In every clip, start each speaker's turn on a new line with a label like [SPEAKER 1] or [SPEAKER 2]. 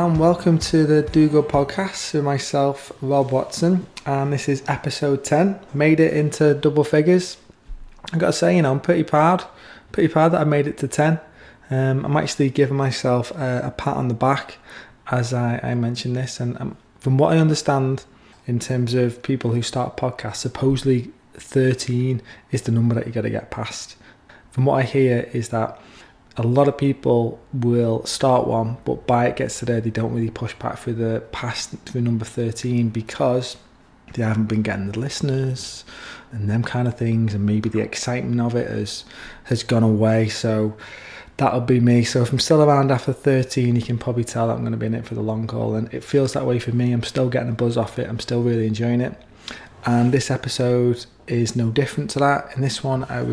[SPEAKER 1] and welcome to the dogood podcast with myself, Rob Watson, and this is episode 10. Made it into double figures. I've got to say, I'm pretty proud that I made it to 10. I'm actually giving myself a pat on the back as I mentioned this, and from what I understand in terms of people who start podcasts, supposedly 13 is the number that you got to get past. From what I hear is that a lot of people will start one, but by it gets to there, they don't really push back through number 13 because they haven't been getting the listeners and them kind of things, and maybe the excitement of it has gone away. So that'll be me. So if I'm still around after 13, you can probably tell that I'm going to be in it for the long haul, and it feels that way for me. I'm still getting a buzz off it. I'm still really enjoying it, and this episode is no different to that. In this one, I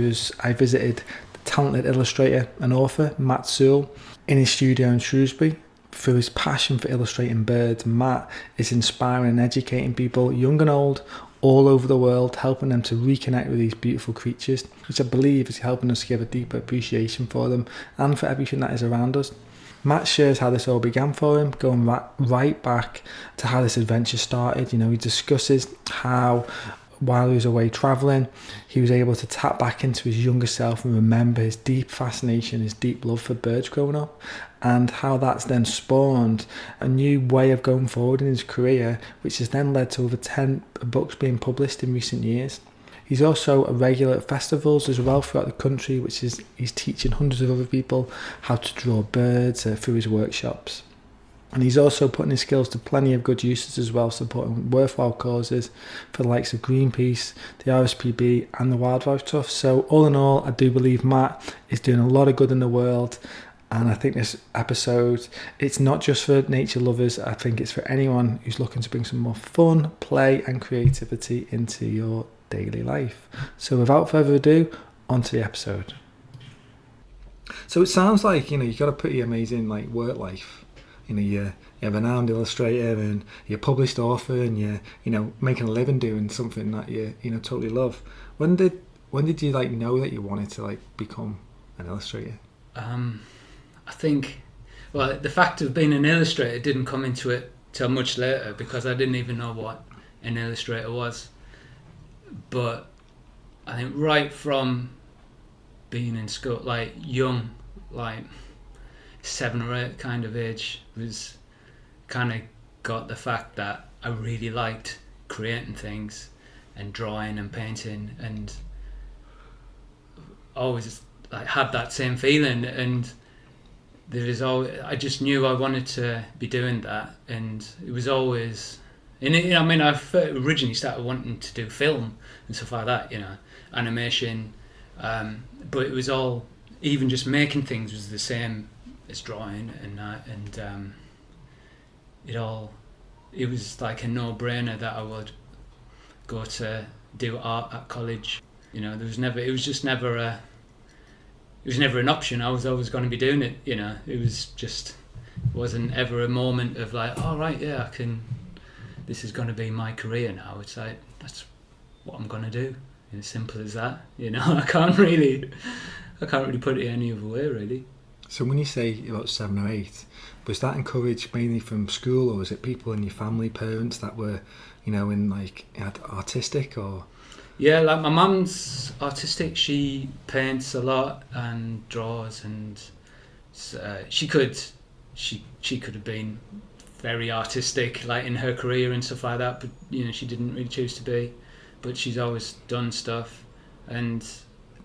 [SPEAKER 1] visited talented illustrator and author Matt Sewell in his studio in Shrewsbury. Through his passion for illustrating birds, Matt is inspiring and educating people, young and old, all over the world, helping them to reconnect with these beautiful creatures, which I believe is helping us give a deeper appreciation for them and for everything that is around us. Matt shares how this all began for him, going right back to how this adventure started. He discusses how while he was away travelling, he was able to tap back into his younger self and remember his deep fascination, his deep love for birds growing up, and how that's then spawned a new way of going forward in his career, which has then led to over 10 books being published in recent years. He's also a regular at festivals as well throughout the country, he's teaching hundreds of other people how to draw birds through his workshops. And he's also putting his skills to plenty of good uses as well, supporting worthwhile causes for the likes of Greenpeace, the RSBP and the Wildlife Trust. So all in all, I do believe Matt is doing a lot of good in the world. And I think this episode, it's not just for nature lovers. I think it's for anyone who's looking to bring some more fun, play and creativity into your daily life. So without further ado, on to the episode. So it sounds like, you've got a pretty amazing work life. You're a renowned illustrator and you're a published author and you're making a living doing something that you totally love. When did you know that you wanted to become an illustrator?
[SPEAKER 2] I think, the fact of being an illustrator didn't come into it till much later because I didn't even know what an illustrator was. But I think right from being in school, young, 7 or 8 kind of age, was kind of got the fact that I really liked creating things and drawing and painting, and always had that same feeling, and I just knew I wanted to be doing that, and it was always, I originally started wanting to do film and stuff like that, animation, but it was all, even just making things was the same as drawing and that, and it was like a no-brainer that I would go to do art at college. It was never an option. I was always going to be doing it. It wasn't ever a moment of this is going to be my career now. It's that's what I'm going to do. As simple as that. I can't really put it any other way, really.
[SPEAKER 1] So when you say about 7 or 8, was that encouraged mainly from school, or was it people in your family, parents that were, artistic, or?
[SPEAKER 2] Yeah, my mum's artistic. She paints a lot and draws, and she could have been very artistic, in her career and stuff like that. But she didn't really choose to be. But she's always done stuff, and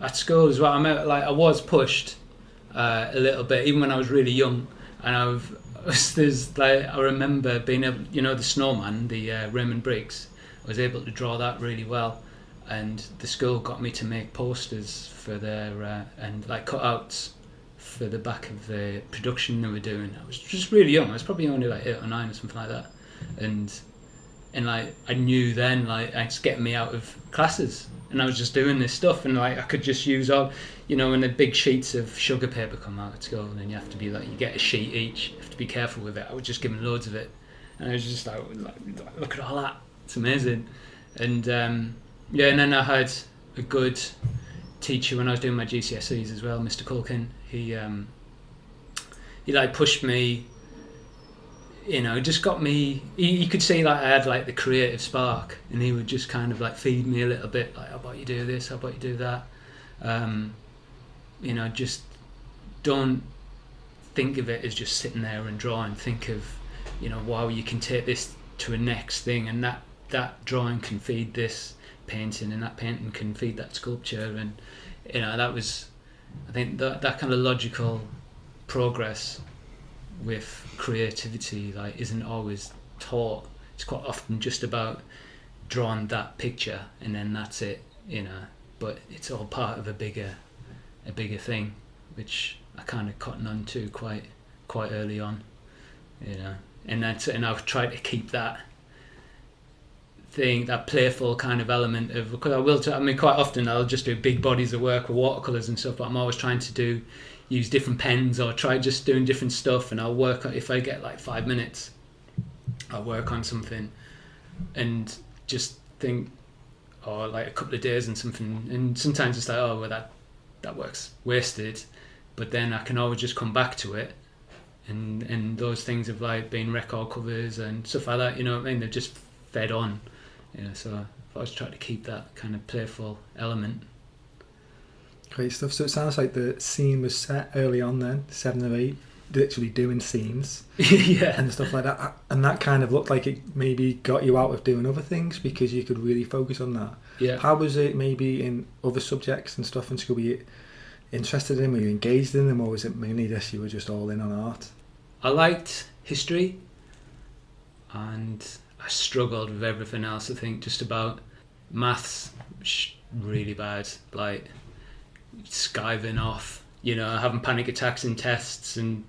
[SPEAKER 2] at school as well. I was pushed a little bit, even when I was really young, and I remember being able, the snowman, the Raymond Briggs, I was able to draw that really well, and the school got me to make posters for their and cutouts for the back of the production they were doing. I was just really young. I was probably only 8 or 9 or something like that, and I knew then it's getting me out of classes, and I was just doing this stuff, and I could just use all, when the big sheets of sugar paper come out at school, and you have to be you get a sheet each, you have to be careful with it. I was just giving loads of it, and I was just look at all that, it's amazing. And and then I had a good teacher when I was doing my GCSEs as well, Mr. Culkin. He pushed me it just got me. You could see like I had like the creative spark, and he would just kind of like feed me a little bit, like, how about you do this, how about you do that. Just don't think of it as just sitting there and drawing. Think of, wow, you can take this to a next thing, and that drawing can feed this painting, and that painting can feed that sculpture, and that was, I think, that kind of logical progress with creativity like isn't always taught. It's quite often just about drawing that picture and then that's it, but it's all part of a bigger thing, which I kind of cotton on to quite early on, and I've tried to keep that thing, that playful kind of element of, because quite often I'll just do big bodies of work with watercolours and stuff, but I'm always trying to use different pens or try just doing different stuff, and I'll work on, if I get like 5 minutes, I'll work on something and just think, or like a couple of days and something, and sometimes it's like, oh well, that work's wasted, but then I can always just come back to it, and those things have like been record covers and stuff like that, they've just fed on, so I've always tried to keep that kind of playful element.
[SPEAKER 1] Great stuff. So it sounds like the scene was set early on then, 7 or 8, literally doing scenes
[SPEAKER 2] yeah,
[SPEAKER 1] and stuff like that, and that kind of looked like it maybe got you out of doing other things because you could really focus on that.
[SPEAKER 2] Yeah.
[SPEAKER 1] How was it maybe in other subjects and stuff in school? Were you interested in, were you engaged in them, or was it mainly this, you were just all in on art?
[SPEAKER 2] I liked history, and I struggled with everything else. I think just about maths, really bad, like skiving off, having panic attacks in tests, and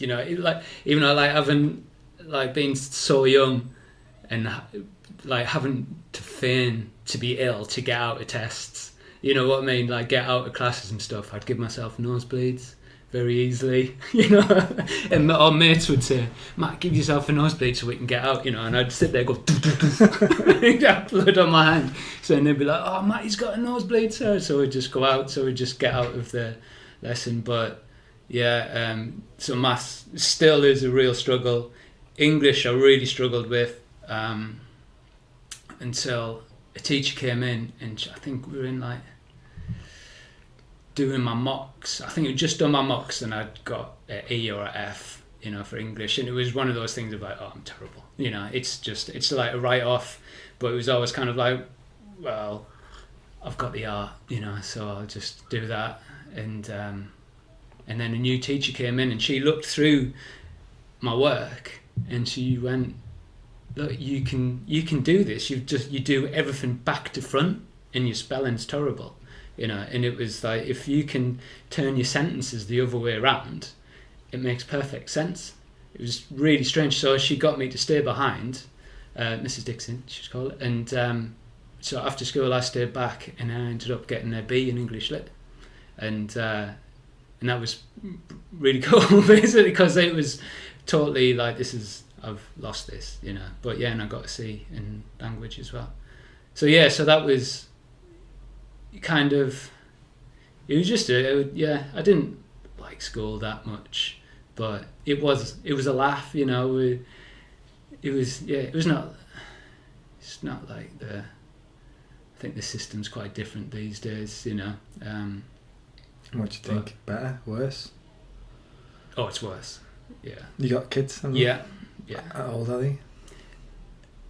[SPEAKER 2] like, even though like having like being so young and like having to feign to be ill to get out of tests, like get out of classes and stuff, I'd give myself nosebleeds very easily, and our mates would say, Matt, give yourself a nosebleed so we can get out, and I'd sit there go get blood on my hand, so then they'd be like, oh Matt, he's got a nosebleed, sir, so we'd just go out, so we'd just get out of the lesson. But yeah, so maths still is a real struggle. English I really struggled with, until a teacher came in, and I think we were in like doing my mocks. I think I'd just done my mocks and I'd got an E or an F, for English, and it was one of those things of like, oh, I'm terrible, it's like a write-off, but it was always kind of like, well, I've got the art, so I'll just do that. And then a new teacher came in and she looked through my work and she went, look, you can do this, you do everything back to front and your spelling's terrible. And it was like, if you can turn your sentences the other way around, it makes perfect sense. It was really strange. So she got me to stay behind, Mrs. Dixon, she was called, and so after school I stayed back, and I ended up getting a B in English Lit, and that was really cool, basically, because it was totally like, I've lost this, But yeah, and I got a C in language as well. So yeah, so that was kind of, it was just I didn't like school that much, but it was a laugh, it was it's not like I think the system's quite different these days,
[SPEAKER 1] What do you think? Better? Worse?
[SPEAKER 2] Oh, it's worse. Yeah.
[SPEAKER 1] You got kids?
[SPEAKER 2] Yeah.
[SPEAKER 1] How old are they?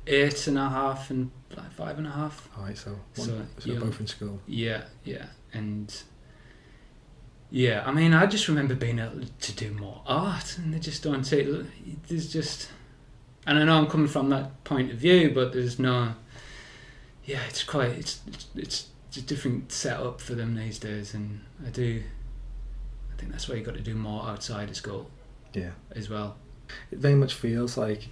[SPEAKER 2] 8.5 and like 5.5.
[SPEAKER 1] Alright, so both in school.
[SPEAKER 2] Yeah, and yeah, I mean, I just remember being able to do more art, and they just don't take. There's just, and I know I'm coming from that point of view, but there's no. Yeah, it's a different setup for them these days, and I think that's why you got to do more outside of school.
[SPEAKER 1] Yeah. As
[SPEAKER 2] well.
[SPEAKER 1] It very much feels like,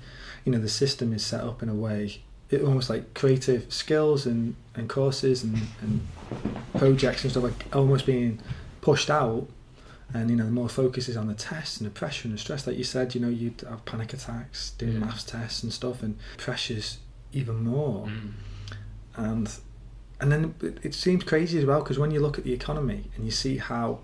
[SPEAKER 1] the system is set up in a way, it almost like creative skills and courses and projects and stuff like almost being pushed out, and the more focus is on the tests and the pressure and the stress, like you said, you'd have panic attacks doing maths tests and stuff, and pressure's even more. And then it seems crazy as well, because when you look at the economy and you see how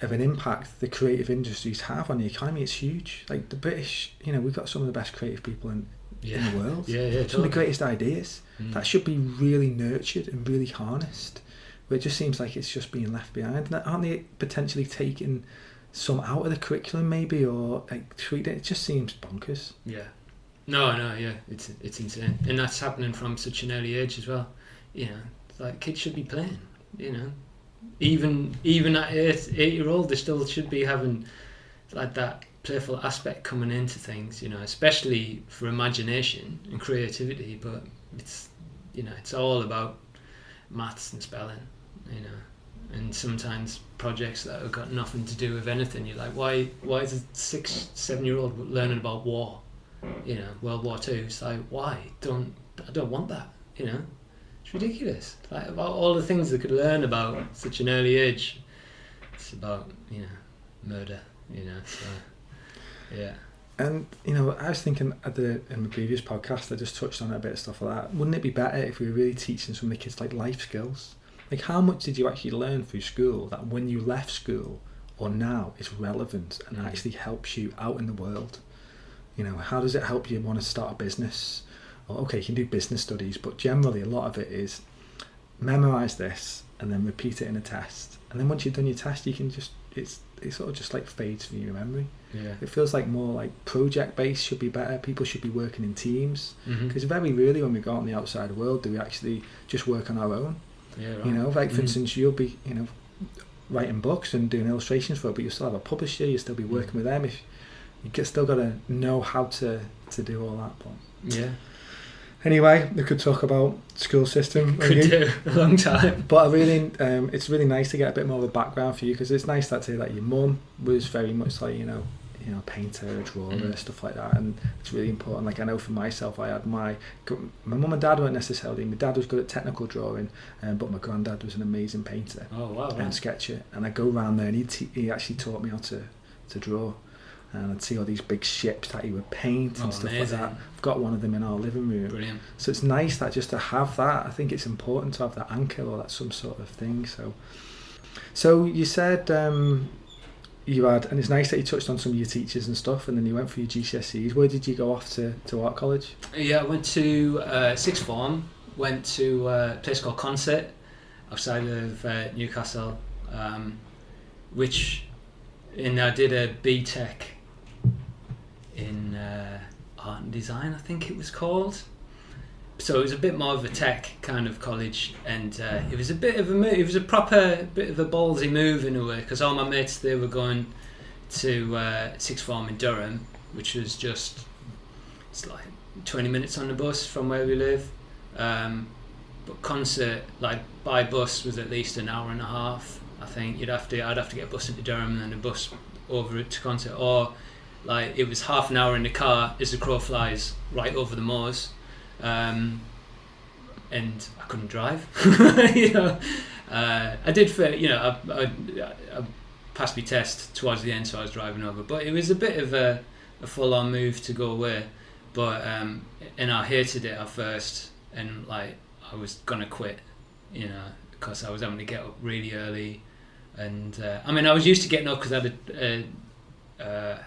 [SPEAKER 1] of an impact the creative industries have on the economy. It's huge. Like the British, we've got some of the best creative people in the world. Some of the greatest ideas that should be really nurtured and really harnessed. But it just seems like it's just being left behind. And aren't they potentially taking some out of the curriculum maybe, or like treat it? It just seems bonkers.
[SPEAKER 2] Yeah. No, yeah, it's insane, and that's happening from such an early age as well. Like kids should be playing. Even at 8-year-old, they still should be having like that playful aspect coming into things. Especially for imagination and creativity. But it's all about maths and spelling. And sometimes projects that have got nothing to do with anything. You're like, why is a 6-7-year-old learning about war? World War II. It's like, why? I don't want that. It's ridiculous. Like, about all the things they could learn about at such an early age, it's about murder. So, yeah.
[SPEAKER 1] And I was thinking in the previous podcast, I just touched on a bit of stuff like that. Wouldn't it be better if we were really teaching some of the kids like life skills? Like, how much did you actually learn through school that when you left school or now is relevant and actually helps you out in the world? How does it help you want to start a business? Or, okay, you can do business studies, but generally a lot of it is memorize this and then repeat it in a test. And then once you've done your test, you can it sort of just like fades from your memory.
[SPEAKER 2] Yeah.
[SPEAKER 1] It feels like more like project based should be better. People should be working in teams, because very rarely when we go out in the outside world do we actually just work on our own.
[SPEAKER 2] Yeah, right.
[SPEAKER 1] Like for instance, you'll be writing books and doing illustrations for it, but you'll still have a publisher, you'll still be working with them. If you still got to know how to do all that. But
[SPEAKER 2] yeah.
[SPEAKER 1] Anyway, we could talk about school system.
[SPEAKER 2] Could do a long time.
[SPEAKER 1] But I really, it's really nice to get a bit more of a background for you, because it's nice that your mum was very much like a painter, a drawer, stuff like that, and it's really important. Like I know for myself, I had my mum and dad weren't necessarily. My dad was good at technical drawing, but my granddad was an amazing painter.
[SPEAKER 2] Oh wow!
[SPEAKER 1] And sketcher. And I go around there, and he actually taught me how to draw. And I'd see all these big ships that he would paint and stuff
[SPEAKER 2] amazing.
[SPEAKER 1] like that. I've got one of them in our living room.
[SPEAKER 2] Brilliant.
[SPEAKER 1] So it's nice that just to have that. I think it's important to have that anchor or that some sort of thing. So you said you had, and it's nice that you touched on some of your teachers and stuff, and then you went for your GCSEs. Where did you go off to art college?
[SPEAKER 2] Yeah, I went to sixth form. Went to a place called Concert outside of Newcastle, and I did a BTEC in art and design, I think it was called. So it was a bit more of a tech kind of college, and it was a bit of a move. It was a proper bit of a ballsy move in a way, because all my mates, they were going to sixth form in Durham, which was it's like 20 minutes on the bus from where we live. But Concert, like by bus, was at least an hour and a half. I think I'd have to get a bus into Durham and then a bus over to Concert, or like it was half an hour in the car as the crow flies right over the moors, and I couldn't drive. I did for I passed my test towards the end, so I was driving over, but it was a bit of a full-on move to go away. But and I hated it at first, and like I was gonna quit, because I was having to get up really early. And I was used to getting up because I had a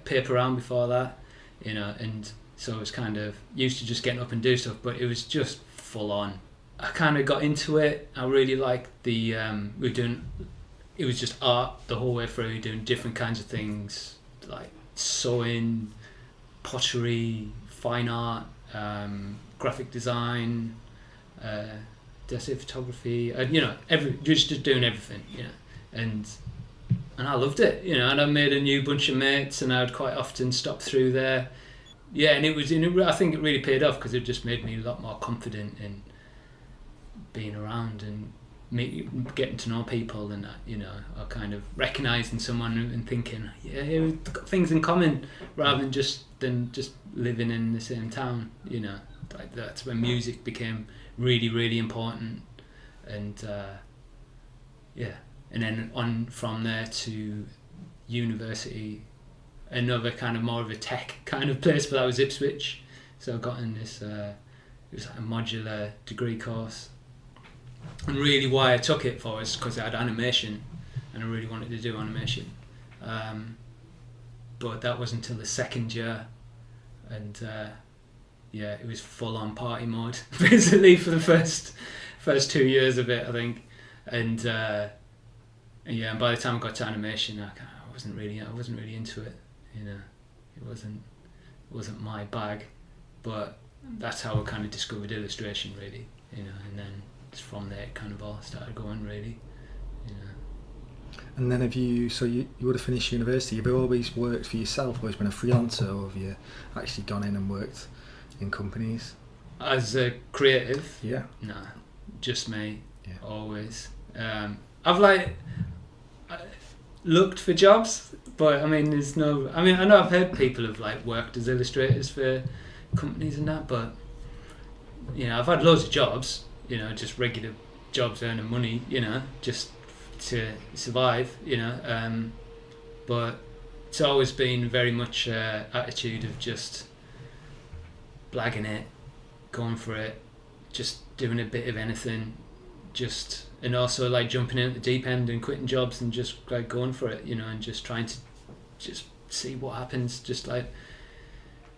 [SPEAKER 2] paper round before that, and so I was kind of used to just getting up and do stuff, but it was just full on. I kind of got into it. I really liked it was just art the whole way through, doing different kinds of things like sewing, pottery, fine art, graphic design, desert photography, just doing everything, and I loved it, and I made a new bunch of mates, and I'd quite often stop through there, and I think it really paid off, because it just made me a lot more confident in being around and getting to know people, and or kind of recognising someone and thinking, we've got things in common, rather than just living in the same town, like that's when music became really, really important, and and then on from there to university, another kind of more of a tech kind of place, but that was Ipswich. So I got in this it was like a modular degree course, and really why I took it for was because it had animation, and I really wanted to do animation. But that wasn't until the second year, and it was full on party mode basically for the first 2 years of it, I think. And and by the time I got to animation, I wasn't really into it. It wasn't my bag. But that's how I kind of discovered illustration, really. And then it's from there it kind of all started going, really.
[SPEAKER 1] And then you would have finished university. Have you always worked for yourself, always been a freelancer, or have you actually gone in and worked in companies?
[SPEAKER 2] As a creative?
[SPEAKER 1] Yeah.
[SPEAKER 2] No, just me.
[SPEAKER 1] Yeah.
[SPEAKER 2] Always. I've looked for jobs, but I mean, I know I've heard people have worked as illustrators for companies and that, but I've had loads of jobs, just regular jobs earning money, just to survive, but it's always been very much attitude of just blagging it, going for it, just doing a bit of anything, and also jumping in at the deep end and quitting jobs and just going for it, and just trying to just see what happens, just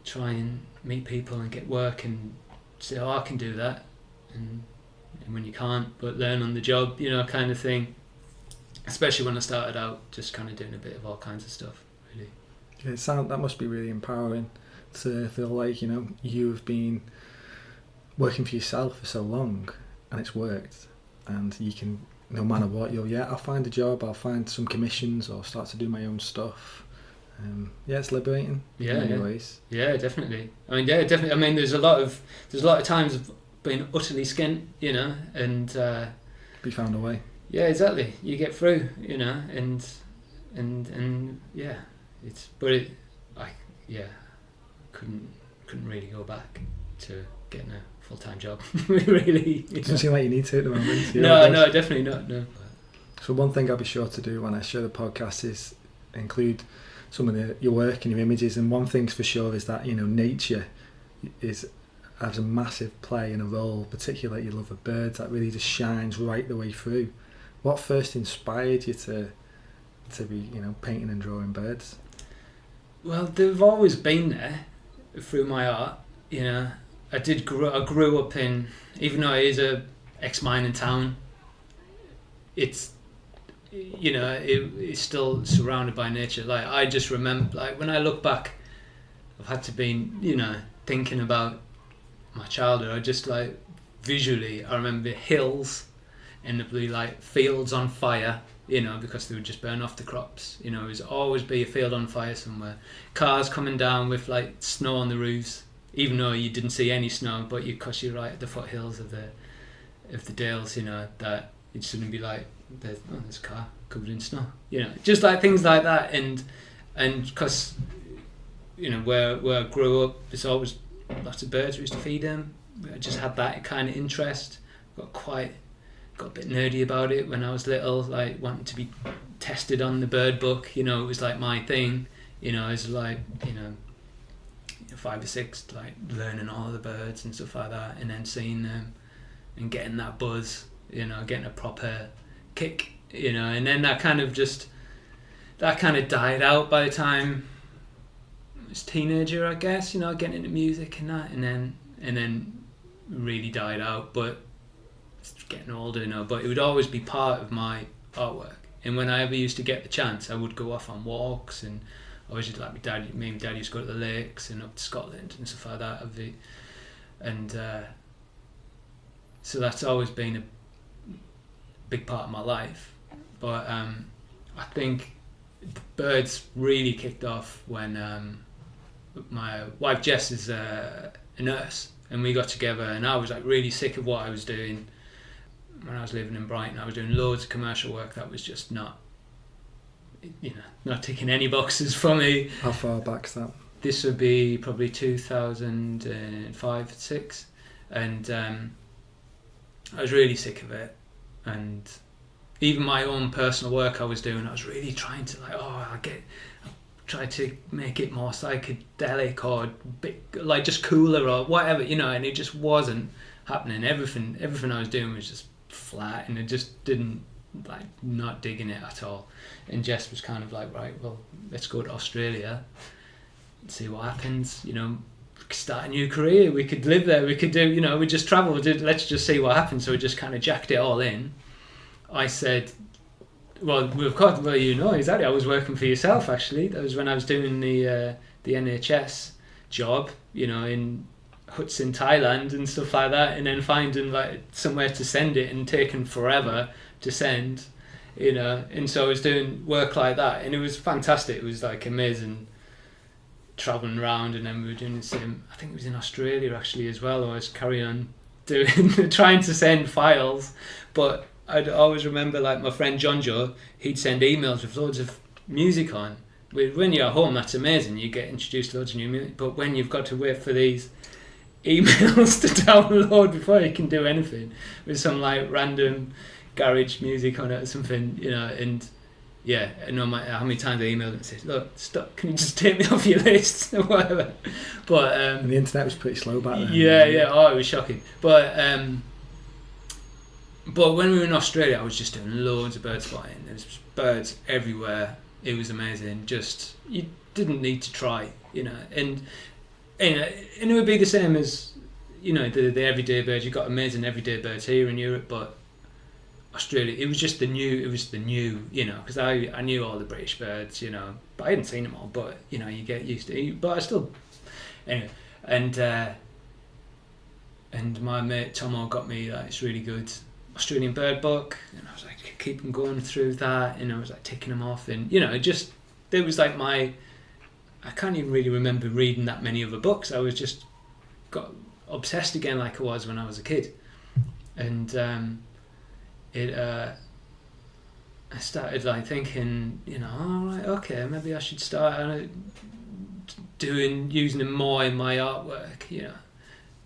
[SPEAKER 2] try and meet people and get work and say, I can do that, and when you can't, but learn on the job, kind of thing. Especially when I started out, just kind of doing a bit of all kinds of stuff, really.
[SPEAKER 1] Yeah, that must be really empowering to feel like you've been working for yourself for so long and it's worked, and you can, no matter what, I'll find a job, I'll find some commissions or start to do my own stuff. It's liberating in many ways. Yeah,
[SPEAKER 2] definitely. I mean, definitely. I mean, there's a lot of times of being utterly skint, and
[SPEAKER 1] be found a way.
[SPEAKER 2] Yeah, exactly. You get through, and I couldn't really go back to getting a full-time job. Really,
[SPEAKER 1] it doesn't seem like you need to at the moment.
[SPEAKER 2] No, definitely not. No.
[SPEAKER 1] So one thing I'll be sure to do when I share the podcast is include some of your work and your images. And one thing's for sure is that nature has a massive play and a role, particularly your love of birds, that really just shines right the way through. What first inspired you to be, painting and drawing birds?
[SPEAKER 2] Well, they've always been there through my art. I grew up in, even though it is a ex-mining town, it's still surrounded by nature. I just remember, when I look back, I've had to be, thinking about my childhood. I just visually, I remember hills and the blue fields on fire, because they would just burn off the crops. It would always be a field on fire somewhere. Cars coming down with snow on the roofs, even though you didn't see any snow, but because you're right at the foothills of the dales, that you'd suddenly be there's a car covered in snow. Just things like that, and because where I grew up, there's always lots of birds. We used to feed them. I just had that kind of interest. Got a bit nerdy about it when I was little, wanting to be tested on the bird book. It was my thing. I was 5 or 6, learning all the birds and stuff like that, and then seeing them and getting that buzz, getting a proper kick, and then that kind of died out by the time I was a teenager, I guess, getting into music and that, and then really died out, but getting older, but it would always be part of my artwork. And when I ever used to get the chance, I would go off on walks, and I was just me and my dad used to go to the lakes and up to Scotland and stuff like that. And so that's always been a big part of my life. But I think the birds really kicked off when my wife Jess is a nurse, and we got together, and I was really sick of what I was doing. When I was living in Brighton, I was doing loads of commercial work that was just not ticking any boxes for me.
[SPEAKER 1] How far back's that?
[SPEAKER 2] This would be probably 2005-6, and I was really sick of it. And even my own personal work I was doing, I was really trying to try to make it more psychedelic or just cooler or whatever, and it just wasn't happening. Everything I was doing was just flat, and it just didn't like not digging it at all. And Jess was kind of like, right, well, let's go to Australia and see what happens. You know, we could start a new career. We could live there. We could do, you know, we just travel. Let's just see what happens. So we just kind of jacked it all in. I said, well, of course, well, you know, exactly. I was working for yourself, actually. That was when I was doing the NHS job, you know, in huts in Thailand and stuff like that, and then finding like somewhere to send it and taking forever to send, you know. And so I was doing work like that, and it was fantastic. It was like amazing traveling around, and then we were doing the same. I think it was in Australia actually as well. I was carrying on doing trying to send files, but I'd always remember like my friend John Joe, he'd send emails with loads of music on. When you're at home, that's amazing. You get introduced to loads of new music, but when you've got to wait for these emails to download before you can do anything with some like random garage music on it or something, you know. And yeah, no matter how many times I emailed and said, look, stop, can you just take me off your list or whatever. But
[SPEAKER 1] and the internet was pretty slow back then.
[SPEAKER 2] Yeah, oh, it was shocking. But when we were in Australia, I was just doing loads of bird spotting. There was birds everywhere. It was amazing. Just, you didn't need to try, you know. And it would be the same as, you know, the everyday birds. You've got amazing everyday birds here in Europe, but Australia, it was the new, you know, because I knew all the British birds, you know, but I hadn't seen them all, but, you know, you get used to it. But I still, anyway, and my mate Tomo got me like this really good Australian bird book, and I was like, keep them going through that, and I was like ticking them off, and, you know, it was like I can't even really remember reading that many other books. I was just got obsessed again like I was when I was a kid. And I started like thinking, you know, all right, okay, maybe I should start using them more in my artwork, you know.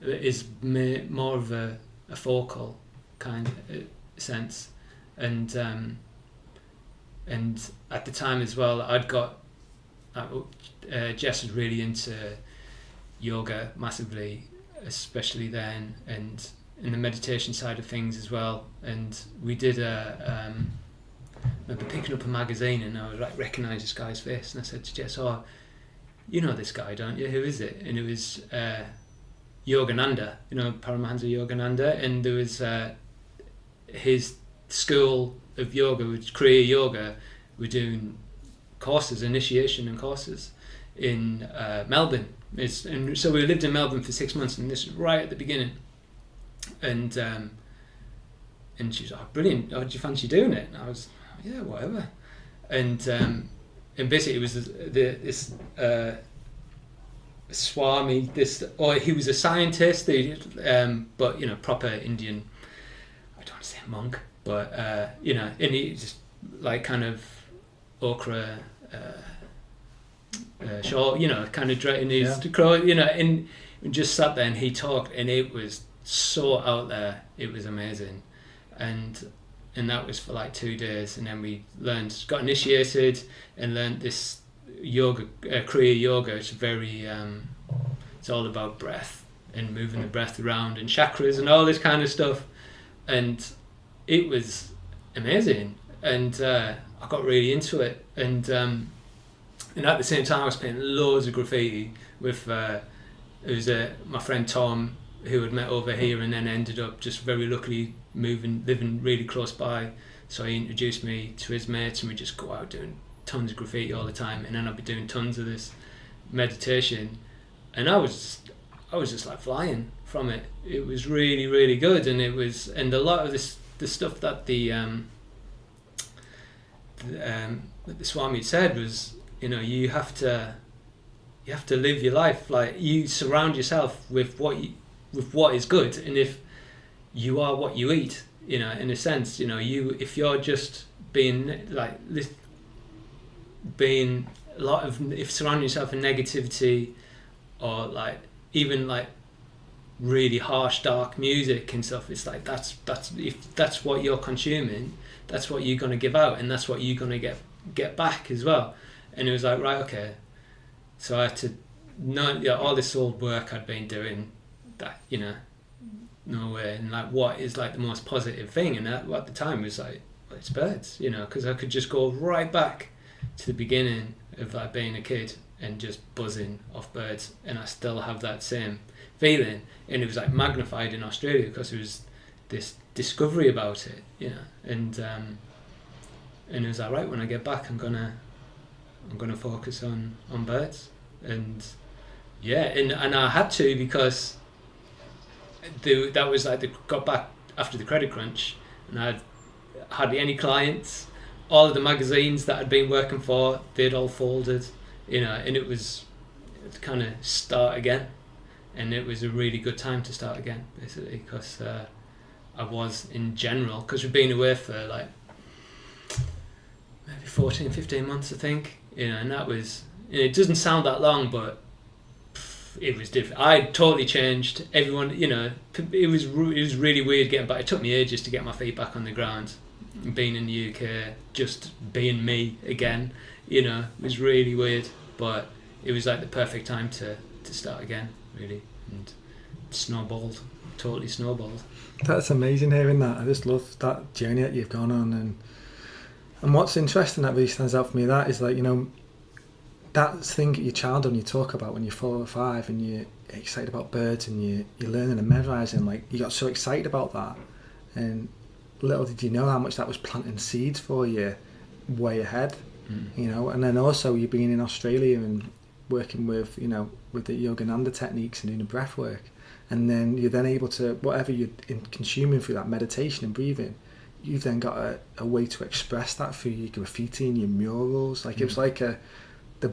[SPEAKER 2] It is more of a focal kind of sense. And at the time as well, Jess was really into yoga massively, especially then, and in the meditation side of things as well. And we did I remember picking up a magazine, and I was like, recognise this guy's face, and I said to Jess, oh, you know this guy, don't you? Who is it? And it was Yogananda, you know, Paramahansa Yogananda, and there was his school of yoga, which Kriya Yoga, were doing courses, initiation and courses in Melbourne. And so we lived in Melbourne for 6 months, and this was right at the beginning. And she was like, oh, brilliant, oh, do you fancy doing it? And I was, yeah, whatever. And basically it was this Swami, he was a scientist, but, you know, proper Indian, I don't want to say monk, but you know, and he just like kind of ochre short, you know, kind of in his you know, and just sat there and he talked, and it was so out there, it was amazing. And that was for like 2 days, and then we got initiated and learned this yoga, Kriya Yoga. It's very it's all about breath and moving the breath around and chakras and all this kind of stuff, and it was amazing. And I got really into it, and at the same time I was painting loads of graffiti with it was my friend Tom, who had met over here and then ended up just very luckily living really close by. So he introduced me to his mates, and we just go out doing tons of graffiti all the time, and then I'd be doing tons of this meditation, and I was just like flying from it. It was really, really good, and a lot of the stuff that the Swami said was, you know, you have to live your life, like you surround yourself with what is good, and if you are what you eat, you know, in a sense, you know, if you're just being like this, if surrounding yourself in negativity, or like even like really harsh dark music and stuff, it's like if that's what you're consuming, that's what you're going to give out, and that's what you're going to get back as well. And it was like, right, okay, so I had to all this old work I'd been doing, that, you know, no way, and like what is like the most positive thing, and that at the time was like, it's birds, you know, because I could just go right back to the beginning of like being a kid and just buzzing off birds, and I still have that same feeling. And it was like magnified in Australia because there was this discovery about it, you know, and it was like, right, when I get back, I'm gonna focus on birds. And yeah, and I had to, because that was like, they got back after the credit crunch, and I had hardly any clients. All of the magazines that I'd been working for, they'd all folded, you know, and it was kind of start again. And it was a really good time to start again, basically, because I was, in general, because we've been away for like maybe 14, 15 months, I think, you know, and that was, it doesn't sound that long, but it was different. I totally changed. Everyone, you know, it was really weird getting back. It took me ages to get my feet back on the ground. Being in the UK, just being me again, you know, it was really weird. But it was like the perfect time to start again, really, and snowballed, totally snowballed.
[SPEAKER 1] That's amazing hearing that. I just love that journey that you've gone on, and what's interesting that really stands out for me, that is like, you know, that thing at your childhood you talk about when you're 4 or 5 and you're excited about birds and you're learning and memorising, like you got so excited about that, and little did you know how much that was planting seeds for you way ahead, you know. And then also you being in Australia and working with, you know, with the Yogananda techniques and doing the breath work, and then you're then able to, whatever you're consuming through that meditation and breathing, you've then got a way to express that through your graffiti and your murals. Like it was like they're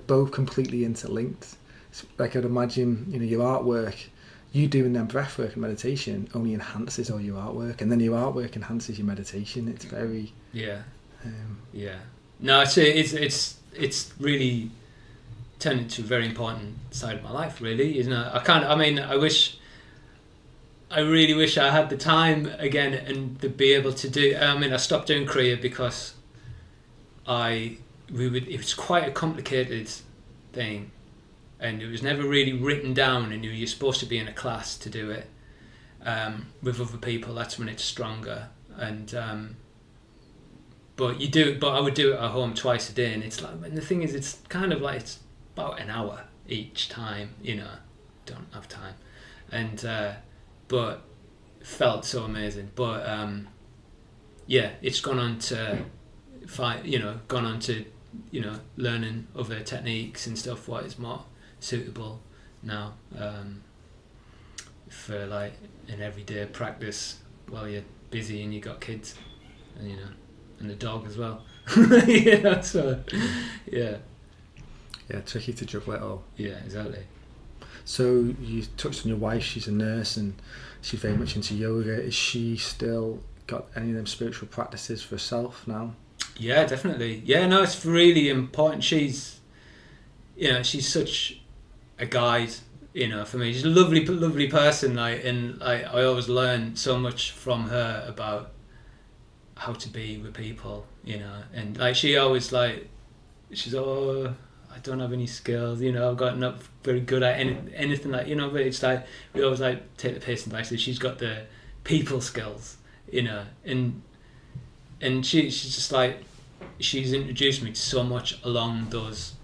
[SPEAKER 1] both completely interlinked. It's like I'd imagine, you know, your artwork, you doing them breath work and meditation only enhances all your artwork, and then your artwork enhances your meditation. It's very
[SPEAKER 2] yeah. No, it's really turned into a very important side of my life, really, isn't it? I really wish I had the time again and to be able to do. I mean, I stopped doing Kriya because it was quite a complicated thing, and it was never really written down, and you're supposed to be in a class to do it with other people. That's when it's stronger. And but I would do it at home twice a day, and it's like, and the thing is, it's kind of like, it's about an hour each time, you know. Don't have time. And but felt so amazing. But yeah, it's gone on to learning other techniques and stuff, what is more suitable now for like an everyday practice while you're busy and you got kids, and you know, and the dog as well. You know, so yeah,
[SPEAKER 1] tricky to juggle it all.
[SPEAKER 2] Yeah, exactly.
[SPEAKER 1] So you touched on your wife. She's a nurse and she's very much into yoga. Is she still got any of them spiritual practices for herself now?
[SPEAKER 2] Yeah, definitely. Yeah, no, it's really important. She's such a guide, you know, for me. She's a lovely person, like, and I always learn so much from her about how to be with people, you know. And like, she always like, she's I don't have any skills, you know, I've got not very good at anything, like, you know. But it's like, we always like take the piss and like, so she's got the people skills, you know, and she's just like, she's introduced me to so much along those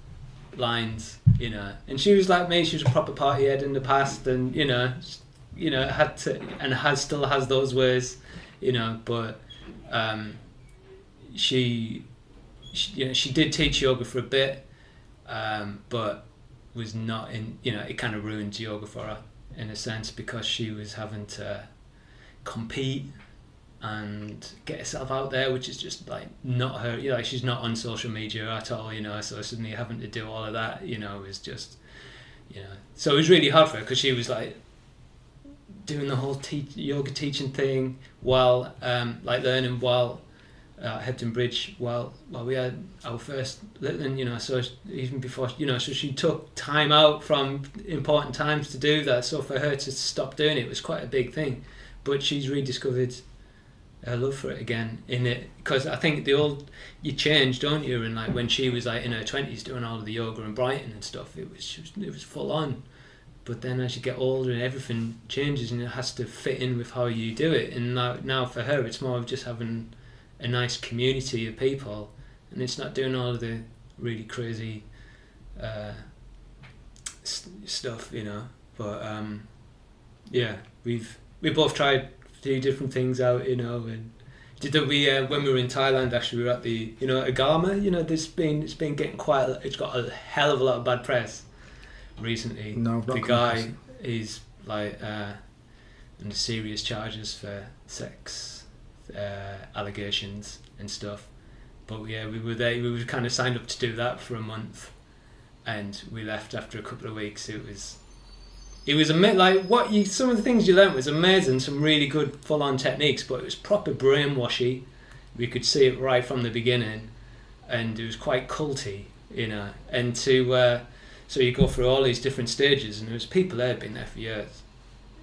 [SPEAKER 2] lines, you know. And she was like me, she was a proper party head in the past, and you know, had to, and still has those ways, you know. But she did teach yoga for a bit, but was not in, you know, it kind of ruined yoga for her in a sense, because she was having to compete and get herself out there, which is just like not her, you know, like she's not on social media at all, you know. So suddenly having to do all of that, you know, was just, you know, so it was really hard for her, because she was like doing the whole yoga teaching thing while like learning while Hebden Bridge while we had our first little, and you know, so even before, you know, so she took time out from important times to do that. So for her to stop doing it was quite a big thing, but she's rediscovered her love for it again in it, because I think you change, don't you? And like when she was like in her 20s doing all of the yoga in Brighton and stuff, it was full on. But then as you get older and everything changes, and it has to fit in with how you do it. And now for her, it's more of just having a nice community of people, and it's not doing all of the really crazy stuff, you know. But we both tried a few different things out, you know. And when we were in Thailand, actually, we were at the Agama. You know, it's been getting it's got a hell of a lot of bad press recently.
[SPEAKER 1] No,
[SPEAKER 2] the guy is like under serious charges for sex allegations and stuff. But we were there. We were kind of signed up to do that for a month, and we left after a couple of weeks. It was some of the things you learnt was amazing. Some really good full-on techniques, but it was proper brainwashy. We could see it right from the beginning, and it was quite culty, you know. And so you go through all these different stages, and there was people there who'd been there for years,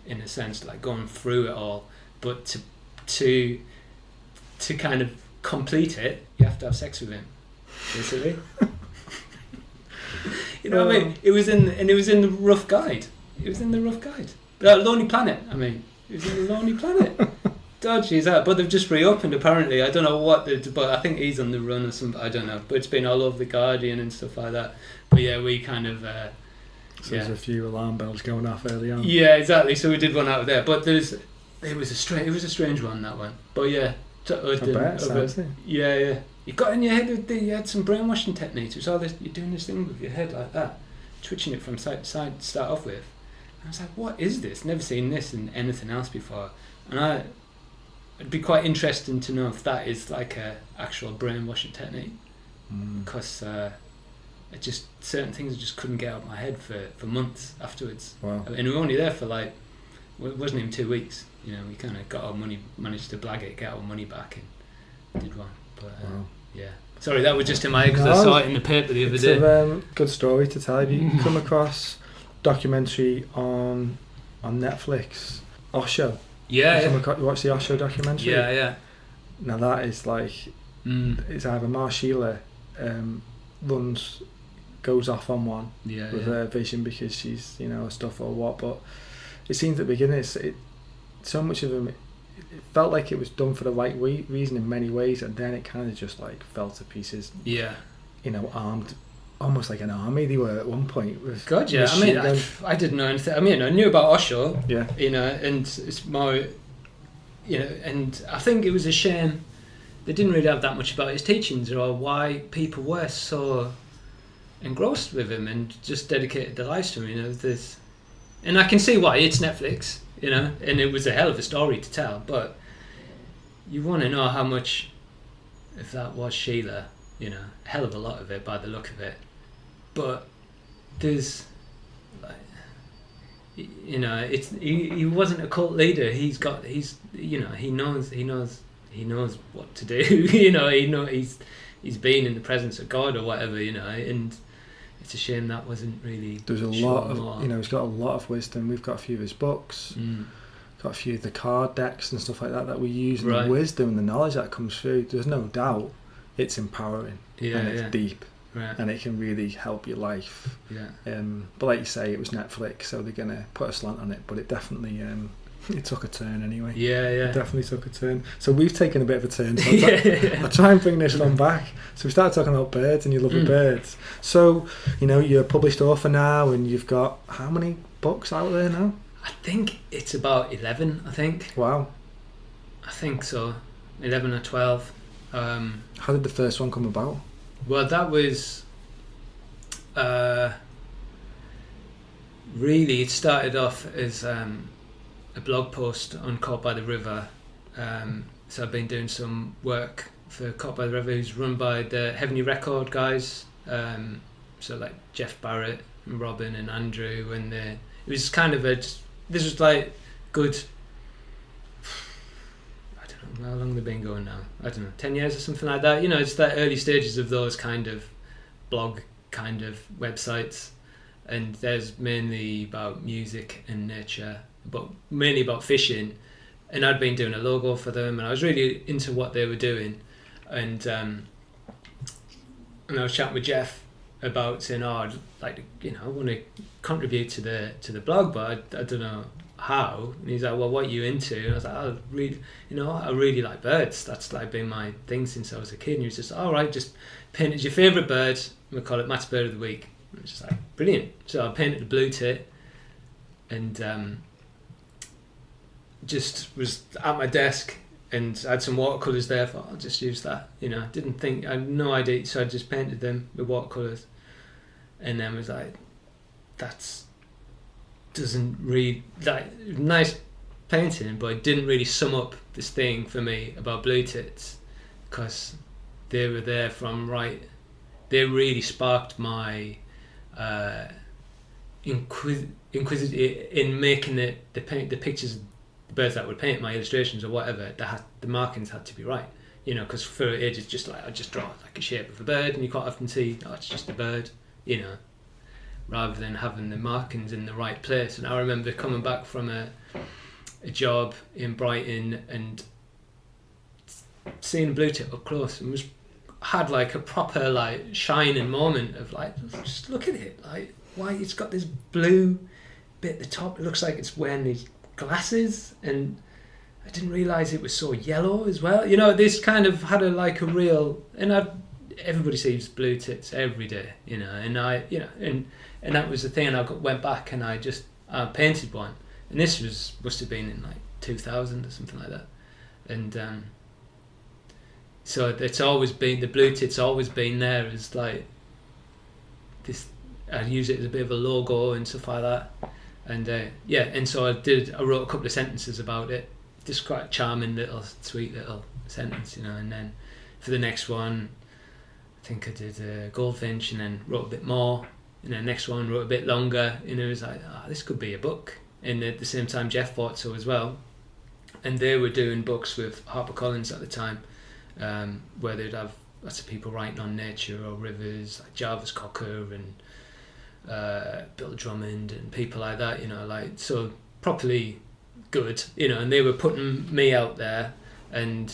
[SPEAKER 2] in a sense, like going through it all. But to kind of complete it, you have to have sex with him, basically. You know what I mean? It was in the rough guide. It was in the rough guide. But Lonely Planet, I mean. It was in the Lonely Planet. Dodgy as that. But they've just reopened, apparently. I don't know what, but I think he's on the run or something. I don't know. But it's been all over The Guardian and stuff like that. But yeah, we kind of...
[SPEAKER 1] So there's a few alarm bells going off early on.
[SPEAKER 2] Yeah, exactly. So we did one out there. But it was a strange one, that one. But yeah. Yeah. You got in your head, you had some brainwashing techniques. It was all this, you're doing this thing with your head like that, twitching it from side to side to start off with. I was like, what is this? Never seen this in anything else before. And it'd be quite interesting to know if that is like a actual brainwashing technique. Because certain things I just couldn't get out of my head for months afterwards.
[SPEAKER 1] Wow.
[SPEAKER 2] And we were only there for it wasn't even 2 weeks. You know, we kind of got our money, managed to blag it, get our money back, and did one. But
[SPEAKER 1] wow.
[SPEAKER 2] Yeah. Sorry, that was just in my head because I saw it in the paper the other day.
[SPEAKER 1] It's a good story to tell. Have you come across documentary on Netflix, Osho?
[SPEAKER 2] Yeah.
[SPEAKER 1] You watch the Osho documentary?
[SPEAKER 2] Yeah.
[SPEAKER 1] Now that is like, it's either Marshila goes off on one with her vision because she's, you know, stuff or what, but it seems at the beginning so much of them, it felt like it was done for the right reason in many ways, and then it kind of just like fell to pieces. Yeah. You know, armed, almost like an army they were at one point. With
[SPEAKER 2] God, yeah. I mean, I didn't know anything. I mean, I knew about Osho.
[SPEAKER 1] Yeah.
[SPEAKER 2] You know, and it's more, you know, and I think it was a shame they didn't really have that much about his teachings or why people were so engrossed with him and just dedicated their lives to him. You know, and I can see why. It's Netflix. You know, and it was a hell of a story to tell, but you want to know how much, if that was Sheila, you know, a hell of a lot of it by the look of it. But there's, like, you know, he wasn't a cult leader. He knows what to do. You know, he's been in the presence of God or whatever. You know, and it's a shame that wasn't really.
[SPEAKER 1] There's a lot of, you know, he's got a lot of wisdom. We've got a few of his books, got a few of the card decks and stuff like that we use, and the wisdom and the knowledge that comes through. There's no doubt it's empowering and it's deep, and it can really help your life. Yeah. But like you say, it was Netflix, so they're gonna put a slant on it. But it definitely it took a turn anyway. Yeah. It definitely took a turn. So we've taken a bit of a turn. So I'll try and bring this one back. So we started talking about birds and you love the birds. So, you know, you're a published author now and you've got how many books out there now?
[SPEAKER 2] I think it's about 11, I think.
[SPEAKER 1] Wow.
[SPEAKER 2] I think so. 11 or 12.
[SPEAKER 1] How did the first one come about?
[SPEAKER 2] Well, that was... really, it started off as... a blog post on Caught by the River. So I've been doing some work for Caught by the River, who's run by the Heavenly Record guys. So like Jeff Barrett and Robin and Andrew, and it was kind of this was like good. I don't know how long they've been going now. I don't know, 10 years or something like that. You know, it's the early stages of those kind of blog kind of websites, and there's mainly about music and nature, but mainly about fishing. And I'd been doing a logo for them, and I was really into what they were doing. And I was chatting with Jeff about saying, I'd like to, you know, I want to contribute to the blog, but I don't know how? And he's like, well, what are you into? And I was like, I really like birds. That's like been my thing since I was a kid. And he was just, all right, just painted your favourite bird. We call it Matt's Bird of the Week. And I was just like, brilliant. So I painted the blue tit, and just was at my desk and I had some watercolours there. I thought, I'll just use that. I had no idea. So I just painted them with watercolours, and then was like, doesn't read like nice painting, but it didn't really sum up this thing for me about blue tits, because they were there from they really sparked my inquisitive in making the pictures, the birds that I would paint, my illustrations or whatever, the markings had to be right, because for ages just like I just draw like a shape of a bird, and you quite often see it's just a bird, rather than having the markings in the right place. And I remember coming back from a job in Brighton and seeing a blue tit up close, and had like a proper like shining moment of like, just look at it, like why it's got this blue bit at the top. It looks like it's wearing these glasses, and I didn't realise it was so yellow as well. This kind of had a real, and everybody sees blue tits every day, and and that was the thing. And I went back and I painted one, and this must have been in like 2000 or something like that. And so it's always been, the blue tit's always been there as like this. I use it as a bit of a logo and stuff like that. And and so I wrote a couple of sentences about it, just quite a charming little, sweet little sentence, and then for the next one, I think I did a goldfinch, and then wrote a bit more, and then next one wrote a bit longer, and it was like, this could be a book. And at the same time, Jeff thought so as well, and they were doing books with HarperCollins at the time, where they'd have lots of people writing on nature or rivers, like Jarvis Cocker and Bill Drummond and people like that, so properly good, and they were putting me out there, and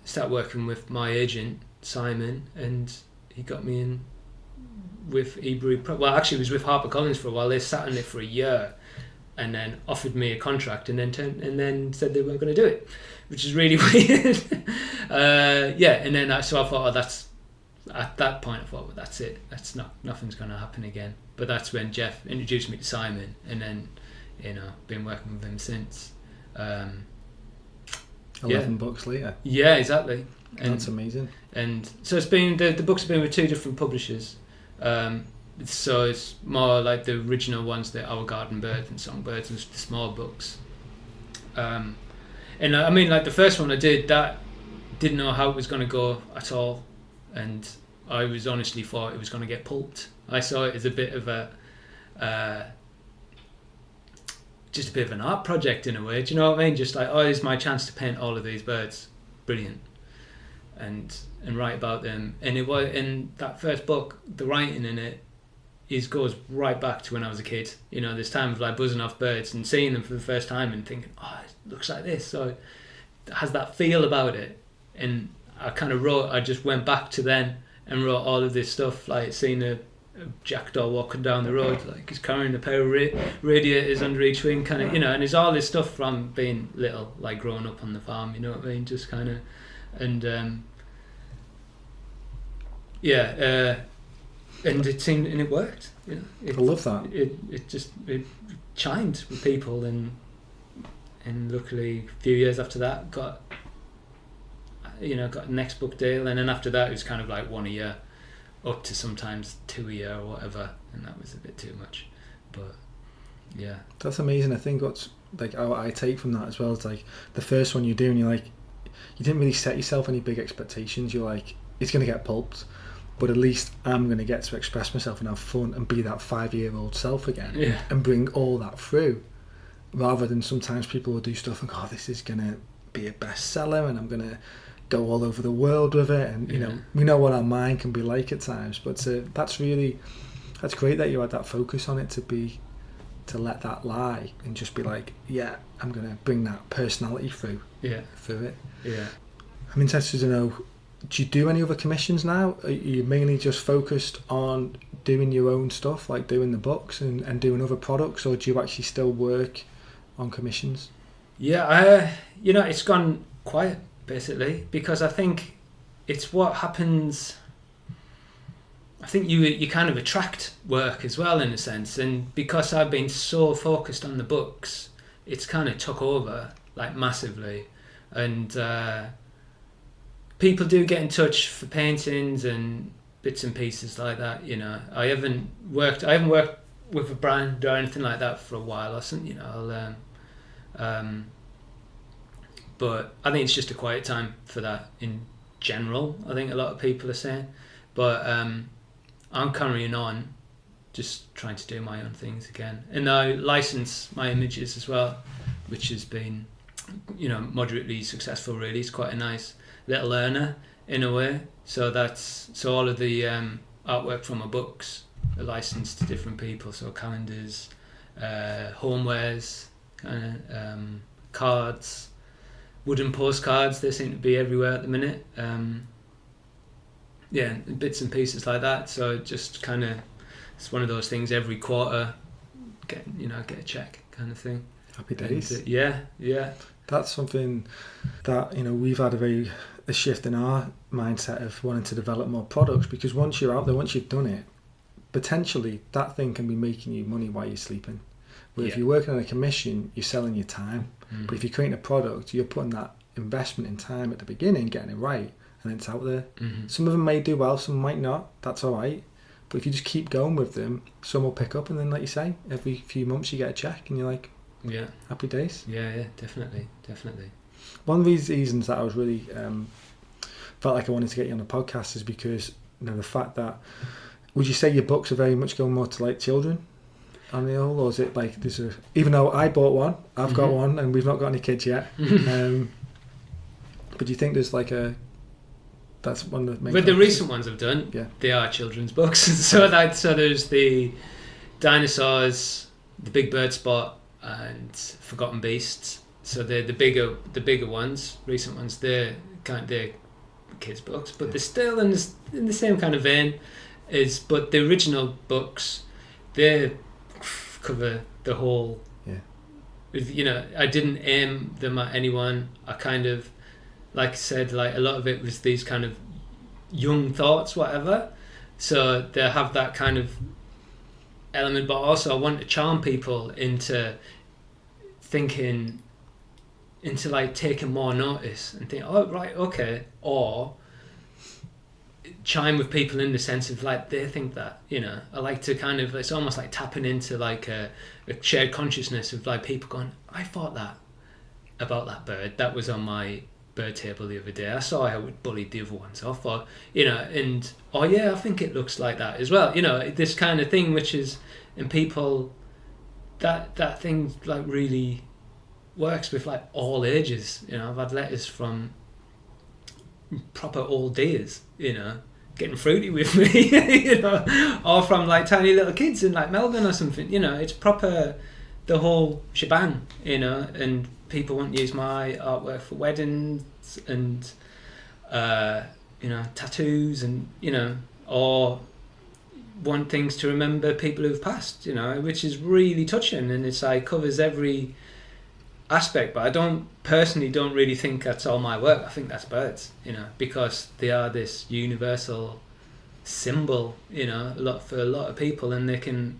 [SPEAKER 2] started working with my agent Simon, and he got me in with Ebury. Well, actually, it was with HarperCollins for a while. They sat on it for a year, and then offered me a contract, and then said they weren't going to do it, which is really weird. And then so I thought, that's. At that point I thought, well, that's it, nothing's going to happen again. But that's when Jeff introduced me to Simon, and then been working with him since.
[SPEAKER 1] 11 books later.
[SPEAKER 2] Yeah, exactly. And
[SPEAKER 1] that's amazing. And
[SPEAKER 2] so it's been, the books have been with two different publishers, so it's more like the original ones, the Our Garden Birds and Songbirds, and the small books. And I mean, like the first one I did, that didn't know how it was going to go at all, and I was honestly thought it was going to get pulped. I saw it as a bit of just a bit of an art project in a way. Do you know what I mean? Just like, it's my chance to paint all of these birds, brilliant, and write about them. And it was, in that first book, the writing in it goes right back to when I was a kid. This time of like buzzing off birds and seeing them for the first time and thinking, it looks like this. So it has that feel about it. And I just went back to then and wrote all of this stuff, like seeing a jackdaw walking down the road, like he's carrying a pair of radiators under each wing, and it's all this stuff from being little, like growing up on the farm, you know what I mean, just and and it seemed, and it worked,
[SPEAKER 1] I love that.
[SPEAKER 2] It chimed with people, and luckily a few years after that got the next book deal, and then after that it was kind of like one a year, up to sometimes 2 a year or whatever, and that was a bit too much. But yeah,
[SPEAKER 1] that's amazing. I think what's like I take from that as well is like the first one you do, and you're like, you didn't really set yourself any big expectations. You're like, it's going to get pulped, but at least I'm going to get to express myself and have fun and be that 5-year-old self again, and bring all that through, rather than sometimes people will do stuff and go, this is going to be a bestseller and I'm going to go all over the world with it, and we know what our mind can be like at times, but that's great that you had that focus on it, to let that lie and just be like, I'm gonna bring that personality through it. I'm interested to know, do you do any other commissions now? Are you mainly just focused on doing your own stuff, like doing the books and doing other products, or do you actually still work on commissions?
[SPEAKER 2] Yeah, it's gone quiet basically, because I think it's what happens. I think you kind of attract work as well, in a sense, and because I've been so focused on the books, it's kind of took over like massively, and people do get in touch for paintings and bits and pieces like that. I haven't worked with a brand or anything like that for a while. But I think it's just a quiet time for that in general. I think a lot of people are saying, but I'm carrying on, just trying to do my own things again, and I license my images as well, which has been, moderately successful. Really, it's quite a nice little earner in a way. So all of the artwork from my books are licensed to different people. So calendars, homewares, cards, wooden postcards. They seem to be everywhere at the minute. Bits and pieces like that. So just kind of, it's one of those things. Every quarter, get a check kind of thing.
[SPEAKER 1] Happy days.
[SPEAKER 2] And, yeah.
[SPEAKER 1] That's something that we've had a shift in our mindset of wanting to develop more products, because once you're out there, once you've done it, potentially that thing can be making you money while you're sleeping. Where if you're working on a commission, you're selling your time. But if you're creating a product, you're putting that investment in time at the beginning, getting it right, and it's out there. Some of them may do well, some might not. That's all right. But if you just keep going with them, some will pick up, and then, like you say, every few months you get a check, and you're like, happy days.
[SPEAKER 2] Yeah, definitely.
[SPEAKER 1] One of these reasons that I was really felt like I wanted to get you on the podcast is because the fact that, would you say your books are very much going more to like children on the whole, or is it like even though I bought one, I've got one, and we've not got any kids yet, but do you think there's that's one of the main...
[SPEAKER 2] But the recent ones I've done, they are children's books. so there's the dinosaurs, the Big Bird Spot, and Forgotten Beasts. So they're the bigger ones, recent ones. They're kids' books, but they're still in the same kind of vein. But the original books, they cover the whole. Yeah. I didn't aim them at anyone. I kind of, like I said, like a lot of it was these kind of young thoughts, whatever. So they have that kind of element, but also I want to charm people into thinking, into like taking more notice and think, oh right, okay, or chime with people in the sense of like they think that, I like to kind of, it's almost like tapping into like a shared consciousness of like people going, I thought that about that bird that was on my bird table the other day. I saw how it bullied the other ones off, or and I think it looks like that as well. This kind of thing, which is in people, that thing like really works with like all ages. I've had letters from proper old dears, getting fruity with me, or from like tiny little kids in like Melbourne or something. It's proper the whole shebang, and people want to use my artwork for weddings and tattoos, and or want things to remember people who've passed, which is really touching, and it's like covers every aspect. But I don't really think that's all my work. I think that's birds, because they are this universal symbol, for a lot of people, and they can,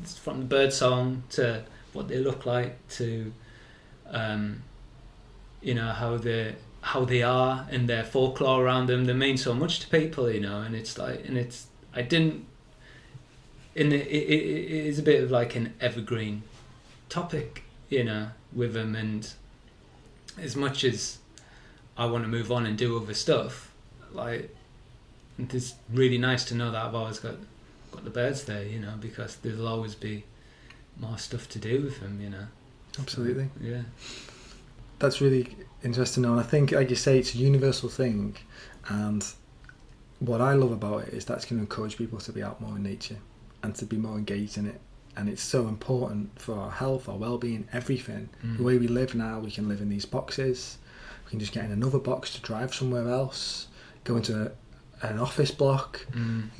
[SPEAKER 2] from the bird song to what they look like to how they are and their folklore around them. They mean so much to people, and it's like, and it's, I didn't, and it is a bit of like an evergreen topic, with them. And as much as I want to move on and do other stuff, like, it's really nice to know that I've always got the birds there, because there'll always be more stuff to do with them,
[SPEAKER 1] Absolutely.
[SPEAKER 2] So, yeah.
[SPEAKER 1] That's really interesting, and I think, like you say, it's a universal thing, and what I love about it is that's going to encourage people to be out more in nature and to be more engaged in it. And it's so important for our health, our well-being, everything. The way we live now, we can live in these boxes, we can just get in another box to drive somewhere else, go into an office block, and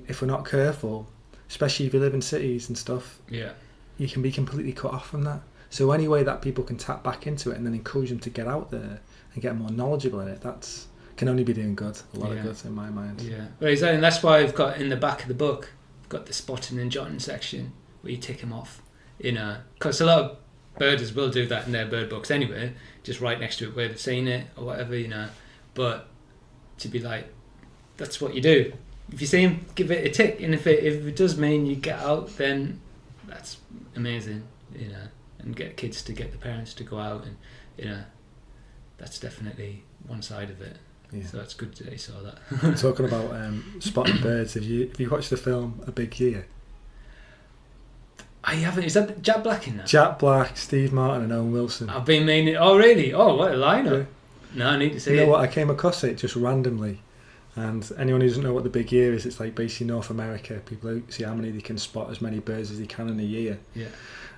[SPEAKER 1] if we're not careful, especially if you live in cities and stuff, you can be completely cut off from that. So any way that people can tap back into it and then encourage them to get out there and get more knowledgeable in it, that's can only be doing good, a lot of good in my mind.
[SPEAKER 2] Yeah, well, exactly, and that's why I've got in the back of the book, I've got the spotting and jotting section where you tick them off, because a lot of birders will do that in their bird books anyway, just right next to it where they've seen it or whatever, but to be like, that's what you do. If you see them, give it a tick, and if it does mean you get out, then that's amazing, and get kids to get the parents to go out, and that's definitely one side of it. Yeah. So that's good that you saw that.
[SPEAKER 1] Talking about spotting birds, have you watched the film A Big Year?
[SPEAKER 2] I haven't. Is that Jack Black in that?
[SPEAKER 1] Jack Black, Steve Martin and Owen Wilson.
[SPEAKER 2] I've been meaning... Oh, really? Oh, what a lineup. Yeah. No, I need to see it.
[SPEAKER 1] You know what? I came across it just randomly. And anyone who doesn't know what the Big Year is, it's like basically North America. People see how many they can spot as many birds as they can in a year.
[SPEAKER 2] Yeah.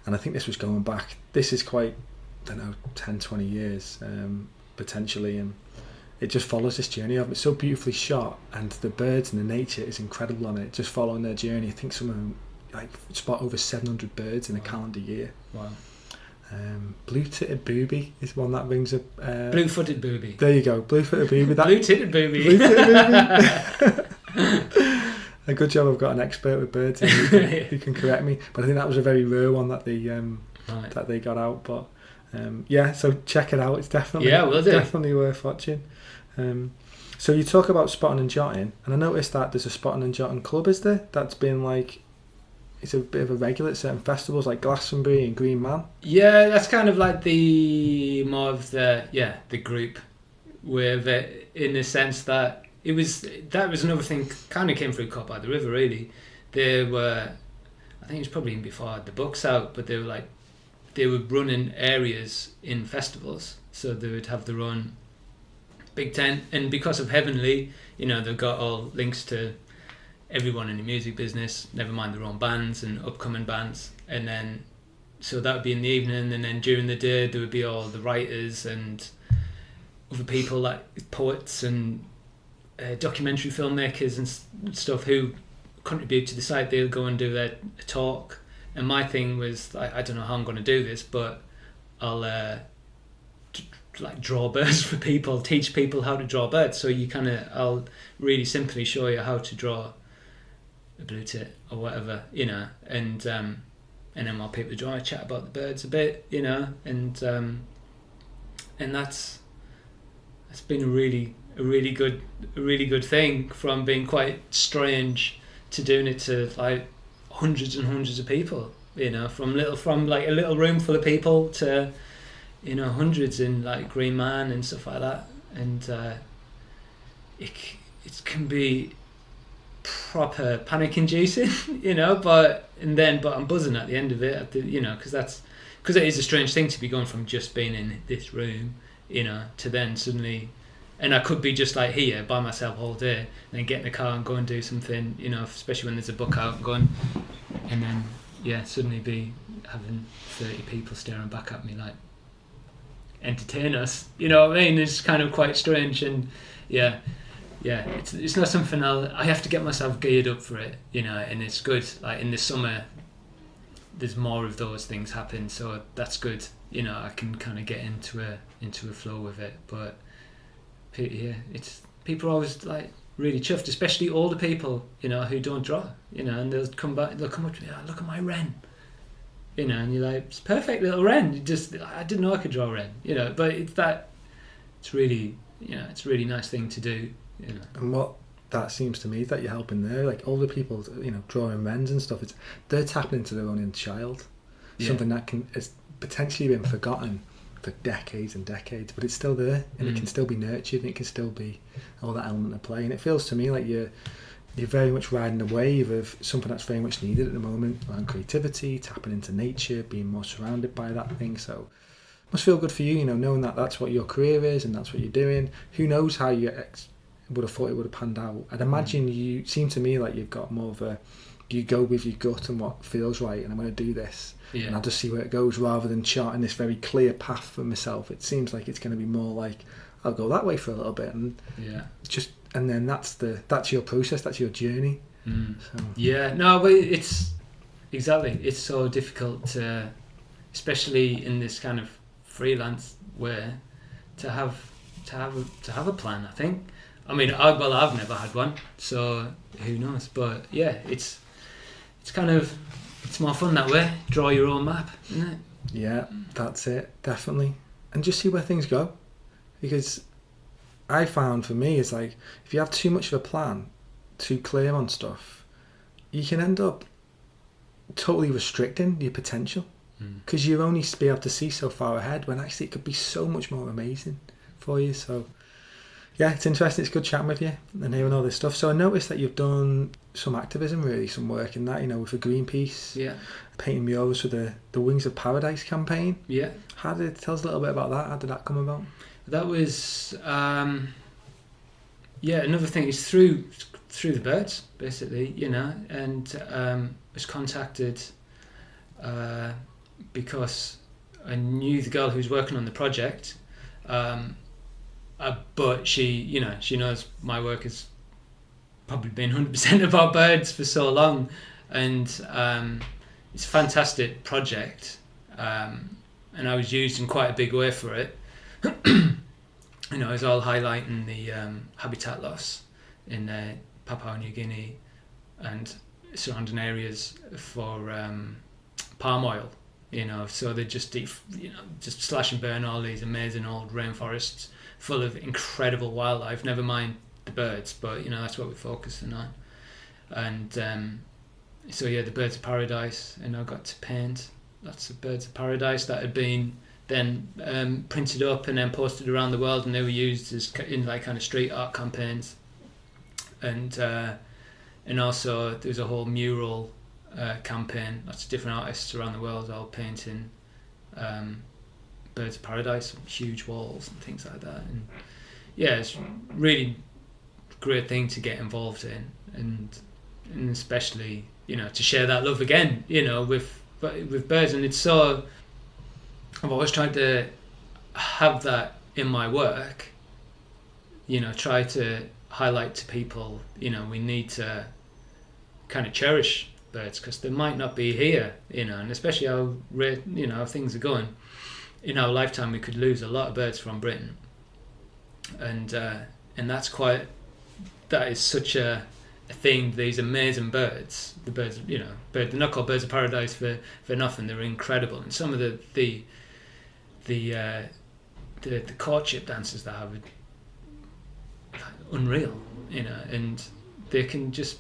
[SPEAKER 1] And I think this was going back... This is quite, 10, 20 years, potentially. And it just follows this journey of it. It's so beautifully shot, and the birds and the nature is incredible on it, just following their journey. I think some of them spot over 700 birds in a calendar year.
[SPEAKER 2] Wow.
[SPEAKER 1] Blue-titted booby is one that rings up.
[SPEAKER 2] Blue-footed booby.
[SPEAKER 1] There you go, blue-footed booby.
[SPEAKER 2] Blue-titted booby.
[SPEAKER 1] Blue-titted booby. A good job I've got an expert with birds who can correct me. But I think that was a very rare one that they got out. But so check it out. It's definitely worth watching. So you talk about spotting and jotting, and I noticed that there's a spotting and jotting club, is there? That's been it's a bit of a regular at certain festivals like Glastonbury and Green Man. Yeah,
[SPEAKER 2] that's kind of like the more of the group with it, in the sense that that was another thing kind of came through Caught by the River, really. They were, I think it was probably even before I had the books out, but they were running areas in festivals, so they would have their own big tent, and because of Heavenly, they've got all links to everyone in the music business, never mind their own bands and upcoming bands, and then so that would be in the evening, and then during the day there would be all the writers and other people like poets and documentary filmmakers and stuff who contribute to the site. They'll go and do their talk, and my thing was I don't know how I'm going to do this, but I'll draw birds for people, teach people how to draw birds. So I'll really simply show you how to draw a blue tit or whatever, and then while people draw, I chat about the birds a bit, and that's been a really good thing, from being quite strange to doing it to like hundreds and hundreds of people, from like a little room full of people to hundreds in like Green Man and stuff like that, and it can be proper panic inducing, but I'm buzzing at the end of it, because it is a strange thing to be going from just being in this room, to then suddenly, and I could be just like here by myself all day, and then get in the car and go and do something, especially when there's a book out, and going, and then suddenly be having 30 people staring back at me like, entertain us, what I mean? It's kind of quite strange, and it's not something I have to get myself geared up for it, and it's good. Like in the summer, there's more of those things happen, so that's good. I can kind of get into a flow with it. But it's people are always like really chuffed, especially older people, who don't draw, and they'll come up to me, look at my wren. And you're like, it's a perfect little wren. I didn't know I could draw a wren, but it's really, it's a really nice thing to do,
[SPEAKER 1] And what that seems to me is that you're helping there, like older people, drawing wrens and stuff, they're tapping into their own inner child, something that has potentially been forgotten for decades and decades, but it's still there, and it can still be nurtured, and it can still be all that element of play, and it feels to me like you're very much riding the wave of something that's very much needed at the moment around creativity, tapping into nature, being more surrounded by that thing. So it must feel good for you, knowing that that's what your career is and that's what you're doing. Who knows how you would have thought it would have panned out. I'd imagine you seem to me like you've got more of you go with your gut and what feels right, and I'm going to do this, and I'll just see where it goes, rather than charting this very clear path for myself. It seems like it's going to be more like, I'll go that way for a little bit, and and then that's your process, that's your journey.
[SPEAKER 2] So. Yeah, no, but it's exactly, it's so difficult to especially in this kind of freelance way, to have a plan. I think. I mean, I've never had one, so who knows? But yeah, it's more fun that way. Draw your own map, isn't it?
[SPEAKER 1] Yeah, that's it, definitely. And just see where things go. Because I found for me, it's like, if you have too much of a plan, too clear on stuff, you can end up totally restricting your potential. Because you only be able to see so far ahead, when actually it could be so much more amazing for you. So yeah, it's interesting. It's good chatting with you and hearing all this stuff. So I noticed that you've done some activism, really, some work in that, with the Greenpeace, painting murals for the Wings of Paradise campaign.
[SPEAKER 2] Yeah.
[SPEAKER 1] Tell us a little bit about that. How did that come about?
[SPEAKER 2] That was another thing is through the birds, basically, and was contacted because I knew the girl who was working on the project. But she knows my work has probably been 100% about birds for so long, and it's a fantastic project, and I was used in quite a big way for it. It was all highlighting the habitat loss in Papua New Guinea and surrounding areas for palm oil. So they just just slash and burn all these amazing old rainforests full of incredible wildlife, never mind the birds, but that's what we're focusing on. And the birds of paradise, and I got to paint lots of birds of paradise that had been then printed up and then posted around the world, and they were used as in like kind of street art campaigns. And also there was a whole mural campaign, lots of different artists around the world all painting birds of paradise, huge walls and things like that. And yeah, it's really great thing to get involved in, and especially to share that love again with birds. And it's so, I've always tried to have that in my work, try to highlight to people we need to kind of cherish birds, because they might not be here, and especially how how things are going. In our lifetime we could lose a lot of birds from Britain, and that is such a thing. These amazing birds, the birds, they're not called birds of paradise for nothing. They're incredible, and some of the courtship dances they have are unreal, and they can just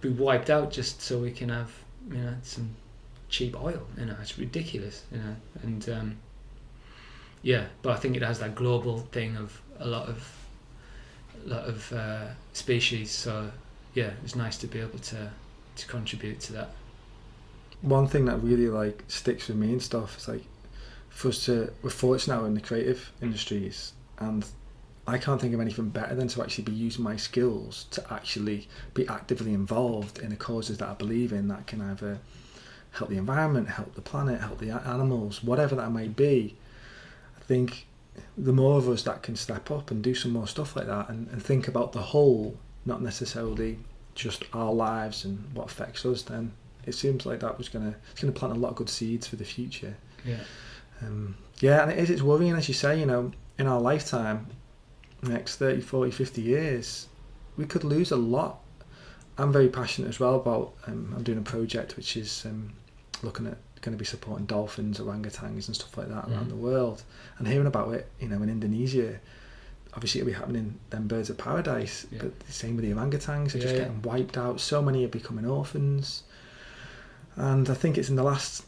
[SPEAKER 2] be wiped out just so we can have some cheap oil. It's ridiculous, and but I think it has that global thing of a lot of species. So yeah, it was nice to be able to contribute to that.
[SPEAKER 1] One thing that really sticks with me and stuff is we're fortunate now in the creative industries, and I can't think of anything better than to actually be using my skills to actually be actively involved in the causes that I believe in, that can either help the environment, help the planet, help the animals, whatever that may be. I think the more of us that can step up and do some more stuff like that, and think about the whole, not necessarily just our lives and what affects us, then it seems like that was going to plant a lot of good seeds for the future. And it's worrying, as you say, in our lifetime, next 30, 40, 50 years, we could lose a lot. I'm very passionate as well about I'm doing a project which is looking at going to be supporting dolphins, orangutans and stuff like that around the world, and hearing about it in Indonesia, obviously it'll be happening then birds of paradise, but the same with the orangutans. They're just getting wiped out. So many are becoming orphans, and I think it's in the last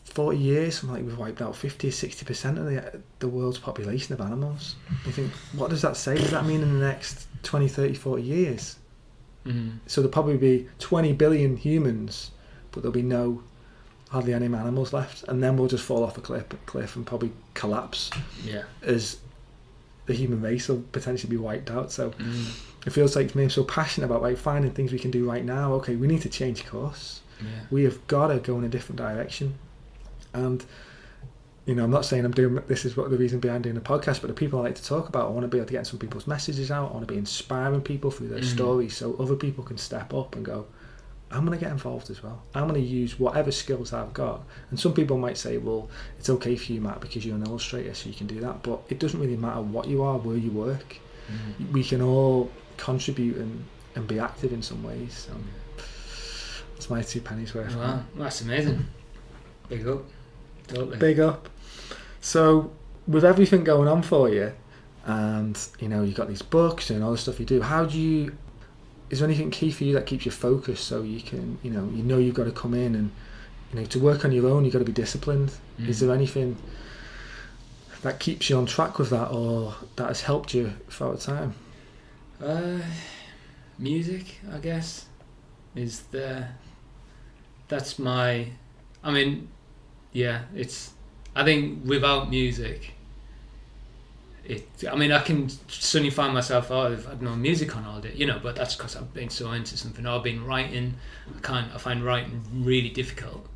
[SPEAKER 1] 40 years, something like we've wiped out 50 or 60% of the world's population of animals. You think, what does that say? Does that mean in the next 20, 30, 40 years? So there'll probably be 20 billion humans, but there'll be hardly any animals left, and then we'll just fall off a cliff and probably collapse as the human race will potentially be wiped out. So it feels like, to me, I'm so passionate about finding things we can do right now. Okay, we need to change course. We have got to go in a different direction. And I'm not saying I'm doing this is what the reason behind doing the podcast, but the people I like to talk about, I want to be able to get some people's messages out. I want to be inspiring people through their stories, so other people can step up and go, I'm going to get involved as well. I'm going to use whatever skills I've got. And some people might say, well, it's okay for you, Matt, because you're an illustrator, so you can do that. But it doesn't really matter what you are, where you work. We can all contribute and be active in some ways. So it's my 2 pennies worth.
[SPEAKER 2] Wow, that's amazing. Big up. Totally.
[SPEAKER 1] Big up. So with everything going on for you, and you've got these books and all the stuff you do, is there anything key for you that keeps you focused, so you can you've got to come in and to work on your own, you've got to be disciplined? Is there anything that keeps you on track with that, or that has helped you throughout time?
[SPEAKER 2] Music, I guess, that's my, I think without music, I can suddenly find myself, I've had no music on all day, but that's because I've been so into something. I've been writing. I find writing really difficult,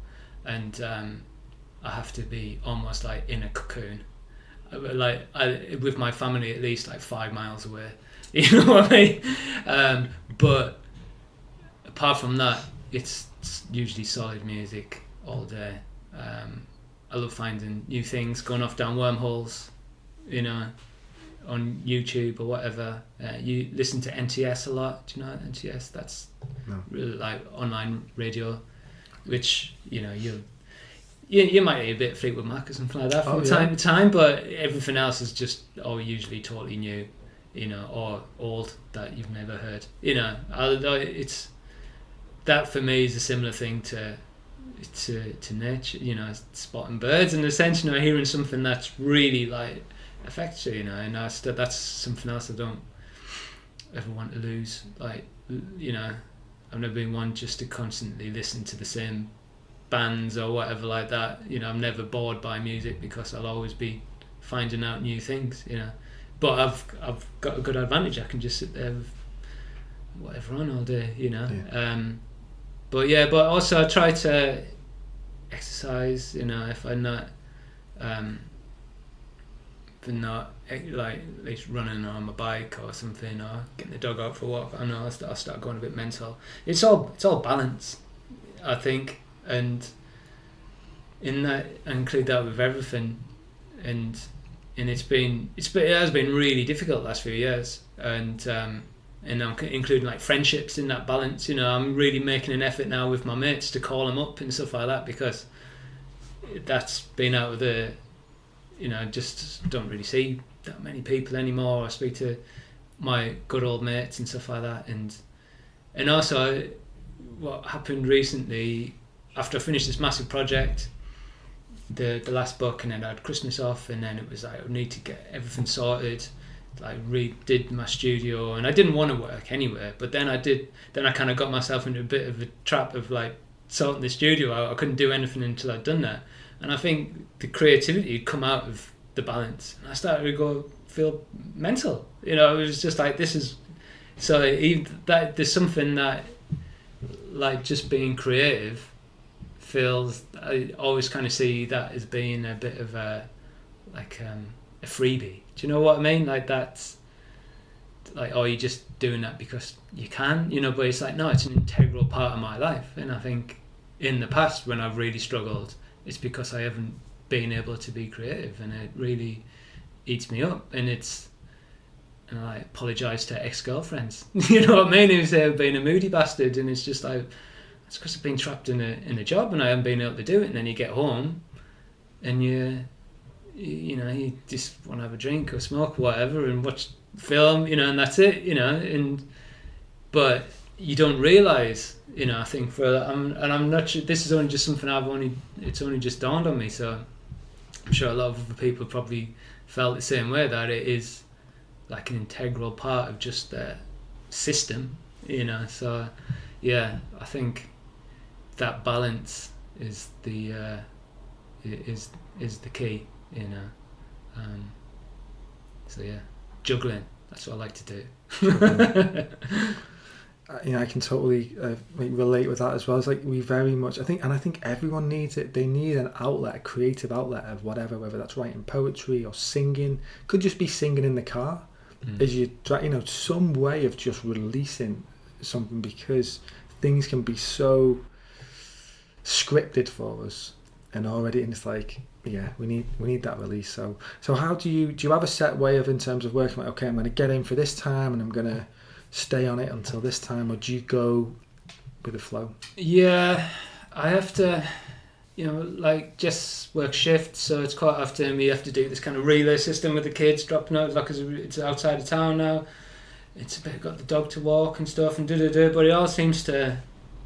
[SPEAKER 2] and I have to be almost like in a cocoon, with my family at least like 5 miles away. You know what I mean? But apart from that, it's usually solid music all day. I love finding new things, going off down wormholes, on YouTube or whatever. You listen to NTS a lot. Do you know NTS? That's really like online radio, which you might hear a bit of Fleetwood Mac or something like that from time to time, but everything else is just usually totally new, or old that you've never heard. It's that for me is a similar thing to nature, spotting birds in a sense, hearing something that's really like affects you, and that's something else I don't ever want to lose. Like, I've never been one just to constantly listen to the same bands or whatever like that. I'm never bored by music because I'll always be finding out new things, but I've got a good advantage. I can just sit there with whatever on all day, but also I try to exercise, if I'm not like at least running on my bike or something, or getting the dog out for a walk. I know I'll start going a bit mental. It's all balance, I think, and in that I include that with everything, and it has been really difficult the last few years, and I'm including like friendships in that balance. I'm really making an effort now with my mates to call them up and stuff like that, because that's been out of the, just don't really see that many people anymore. I speak to my good old mates and stuff like that, and also what happened recently after I finished this massive project, the last book, and then I had Christmas off, and then it was like I need to get everything sorted. Like redid my studio, and I didn't want to work anywhere, but then I kind of got myself into a bit of a trap of like sorting the studio out. I couldn't do anything until I'd done that, and I think the creativity had come out of the balance, and I started to feel mental. It was just like, this is so that there's something that like just being creative feels, I always kind of see that as being a bit of a freebie. Do you know what I mean? Like, that's like, you're just doing that because you can, but it's like, no, it's an integral part of my life. And I think in the past when I've really struggled, it's because I haven't been able to be creative, and it really eats me up. And I apologise to ex-girlfriends, you know what I mean, who say I've been a moody bastard, and it's just like, it's because I've been trapped in a job and I haven't been able to do it. And then you get home and you just want to have a drink or smoke or whatever and watch film, and that's it, but you don't realise, I think and I'm not sure, this is only just something it's only just dawned on me, so I'm sure a lot of other people probably felt the same way, that it is like an integral part of just the system, so yeah, I think that balance is the key. So yeah, juggling, that's what I like to do.
[SPEAKER 1] I can totally relate with that as well. It's like we very much, I think everyone needs it. They need an outlet, a creative outlet of whatever, whether that's writing poetry or singing. Could just be singing in the car as you drive, some way of just releasing something, because things can be so scripted for us, and it's like, yeah, we need that release. So how do you have a set way of, in terms of working, like, okay, I'm going to get in for this time and I'm going to stay on it until this time, or do you go with the flow?
[SPEAKER 2] Yeah, I have to, like, just work shifts, so it's quite often we have to do this kind of relay system with the kids, dropping out, like, it's outside of town now, it's a bit, got the dog to walk and stuff, and but it all seems to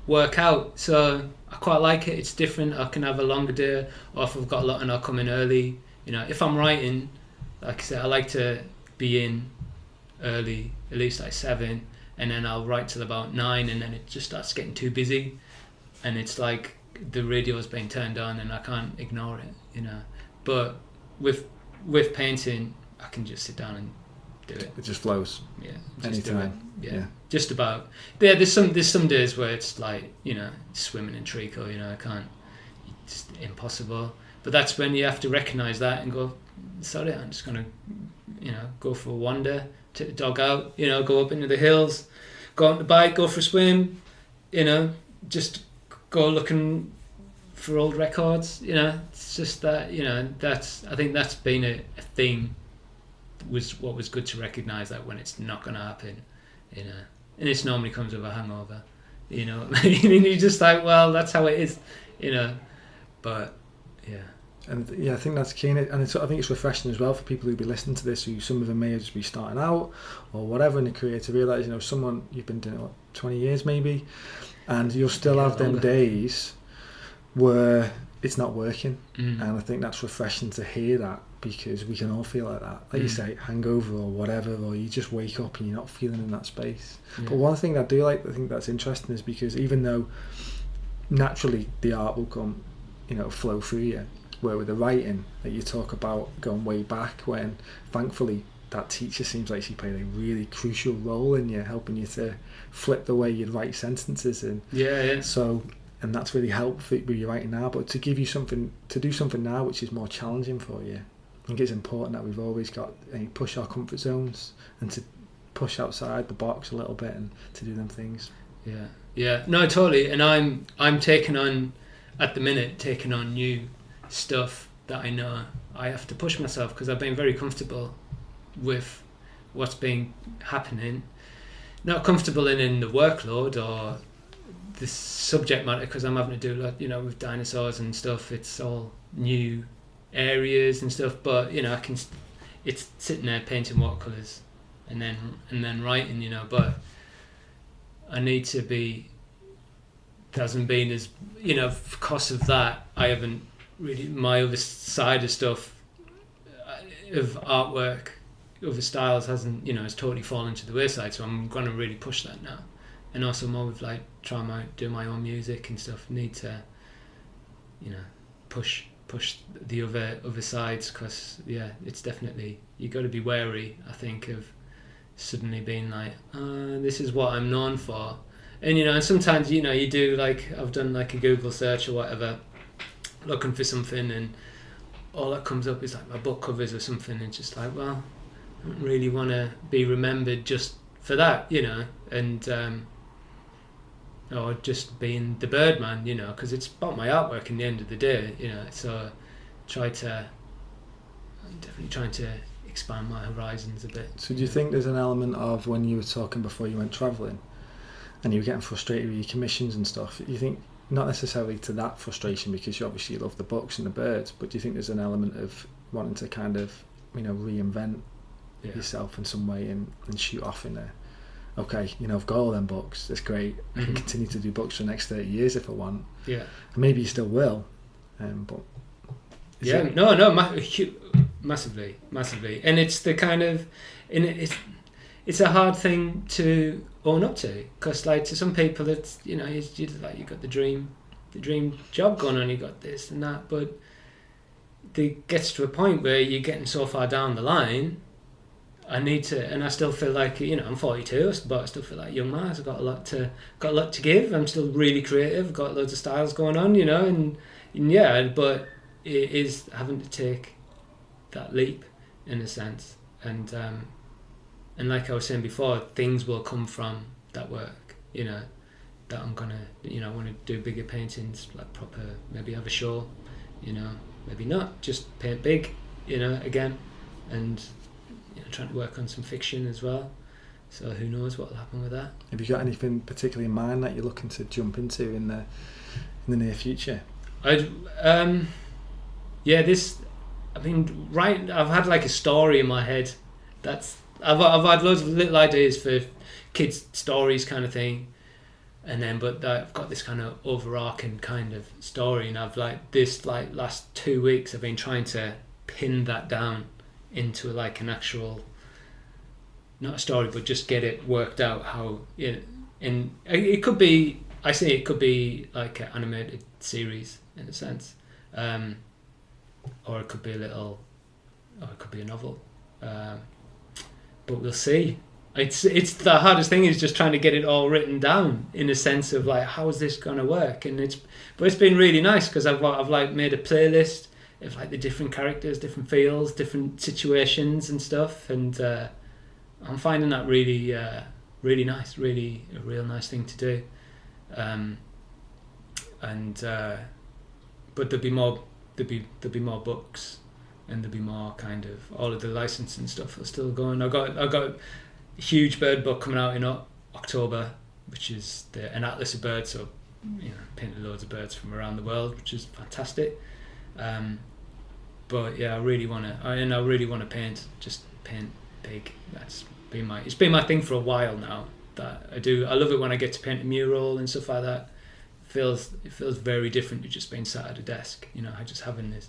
[SPEAKER 2] work out, so I quite like it. It's different. I can have a longer day, or if I've got a lot and I'll come in early. If I'm writing, like I said, I like to be in early, at least like 7, and then I'll write till about 9, and then it just starts getting too busy, and it's like the radio's being turned on and I can't ignore it, But with painting, I can just sit down and do it.
[SPEAKER 1] It just flows.
[SPEAKER 2] Yeah, just
[SPEAKER 1] anytime.
[SPEAKER 2] Yeah, just about. Yeah, there's some days where it's like, swimming in treacle, I can't. It's impossible. But that's when you have to recognise that and go, sorry, I'm just gonna, go for a wander, take the dog out, go up into the hills, go on the bike, go for a swim, just go looking for old records. It's just that, I think that's been a theme. Was what was good to recognise, that when it's not going to happen, and it normally comes with a hangover, and you're just like, well, that's how it is, but yeah.
[SPEAKER 1] And yeah, I think that's key, and I think it's refreshing as well for people who be listening to this, who some of them may just be starting out or whatever in the career, to realise, someone, you've been doing it 20 years maybe, and you'll still have them days where it's not working, and I think that's refreshing to hear that, because we can all feel like that, like you say, hangover or whatever, or you just wake up and you're not feeling in that space. But one thing I do like, I think that's interesting, is because even though naturally the art will come, flow through you, where with the writing that you talk about going way back, when thankfully that teacher seems like she played a really crucial role in you, helping you to flip the way you'd write sentences in. So, and that's really helpful with your writing now, but to give you something to do something now which is more challenging for you, I think it's important that we've always got push our comfort zones and to push outside the box a little bit and to do them things.
[SPEAKER 2] Yeah, no, totally. And I'm taking on new stuff that I know I have to push myself, because I've been very comfortable with what's been happening, not comfortable in the workload or the subject matter, because I'm having to do with dinosaurs and stuff. It's all new areas and stuff, but it's sitting there painting watercolors and then writing, but I need to be, hasn't been as, because of that, I haven't really, my other side of stuff, of artwork, other styles hasn't, has totally fallen to the wayside, so I'm going to really push that now. And also more with do my own music and stuff, need to, push the other sides, because it's definitely, you got to be wary, I think, of suddenly being like, this is what I'm known for, and and sometimes you do, like, I've done like a Google search or whatever, looking for something, and all that comes up is like my book covers or something, and just like, well, I don't really want to be remembered just for that, and or just being the Birdman, because it's about my artwork in the end of the day, so I'm definitely trying to expand my horizons a bit.
[SPEAKER 1] So do you think there's an element of, when you were talking before you went travelling and you were getting frustrated with your commissions and stuff, you think, not necessarily to that frustration, because you obviously love the books and the birds, but do you think there's an element of wanting to kind of, reinvent yourself in some way and shoot off in there? Okay, I've got all them books, that's great, I can continue to do books for the next 30 years if I want, and maybe you still will, but
[SPEAKER 2] massively, and it's the kind of, and it's a hard thing to own up to, because like to some people it's, you like, you got the dream job going on, you got this and that, but it gets to a point where you're getting so far down the line, I need to, and I still feel like, I'm 42, but I still feel like young man. I've got a lot to give. I'm still really creative. Got loads of styles going on, and but it is having to take that leap in a sense, and like I was saying before, things will come from that work, that I'm gonna, I want to do bigger paintings, like proper, maybe have a show, maybe not, just paint big, again, and trying to work on some fiction as well. So who knows what will happen with that.
[SPEAKER 1] Have you got anything particularly in mind that you're looking to jump into in the near future?
[SPEAKER 2] I've had like a story in my head. I've had loads of little ideas for kids' stories kind of thing, and then but I've got this kind of overarching kind of story, and I've last 2 weeks I've been trying to pin that down into like an actual, not a story, but just get it worked out how, and it could be, I say it could be like an animated series in a sense, or it could be or it could be a novel, but we'll see. It's the hardest thing is just trying to get it all written down in a sense of like, how is this going to work? And it's been really nice because I've like made a playlist of like the different characters, different feels, different situations and stuff, and I'm finding that really really nice, really a real nice thing to do. But there'll be more books, and there'll be more kind of all of the licensing stuff are still going. I got a huge bird book coming out in October, which is an atlas of birds, so painted loads of birds from around the world, which is fantastic. But yeah, I really want to paint big. It's been my thing for a while now. That I love it when I get to paint a mural and stuff like that. It feels very different to just being sat at a desk, just having this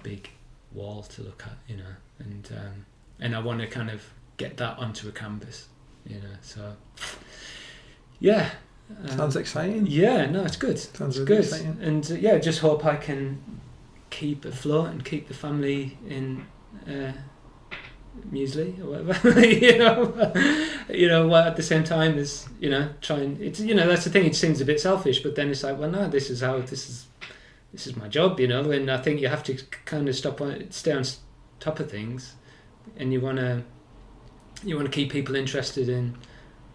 [SPEAKER 2] big wall to look at, and I want to kind of get that onto a canvas, so yeah.
[SPEAKER 1] Sounds exciting.
[SPEAKER 2] Yeah, no, it's good.
[SPEAKER 1] Sounds
[SPEAKER 2] really
[SPEAKER 1] good.
[SPEAKER 2] Exciting. And just hope I can keep afloat and keep the family in muesli or whatever, at the same time as trying. It's that's the thing. It seems a bit selfish, but then it's like, well, no, this is my job, and I think you have to kind of stay on top of things, and you want to keep people interested in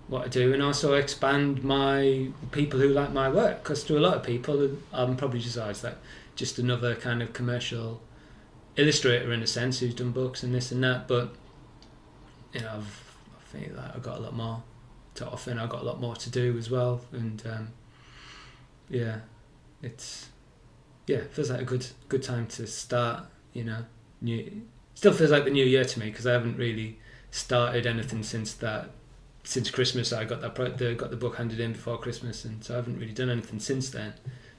[SPEAKER 2] what I do, and also expand my people who like my work, because to a lot of people I'm probably just another kind of commercial illustrator in a sense who's done books and this and that, but I think that I've got a lot more to offer, and I've got a lot more to do as well, and it feels like a good time to start. Still feels like the new year to me, because I haven't really started anything since Christmas. I got got the book handed in before Christmas, and so I haven't really done anything since then.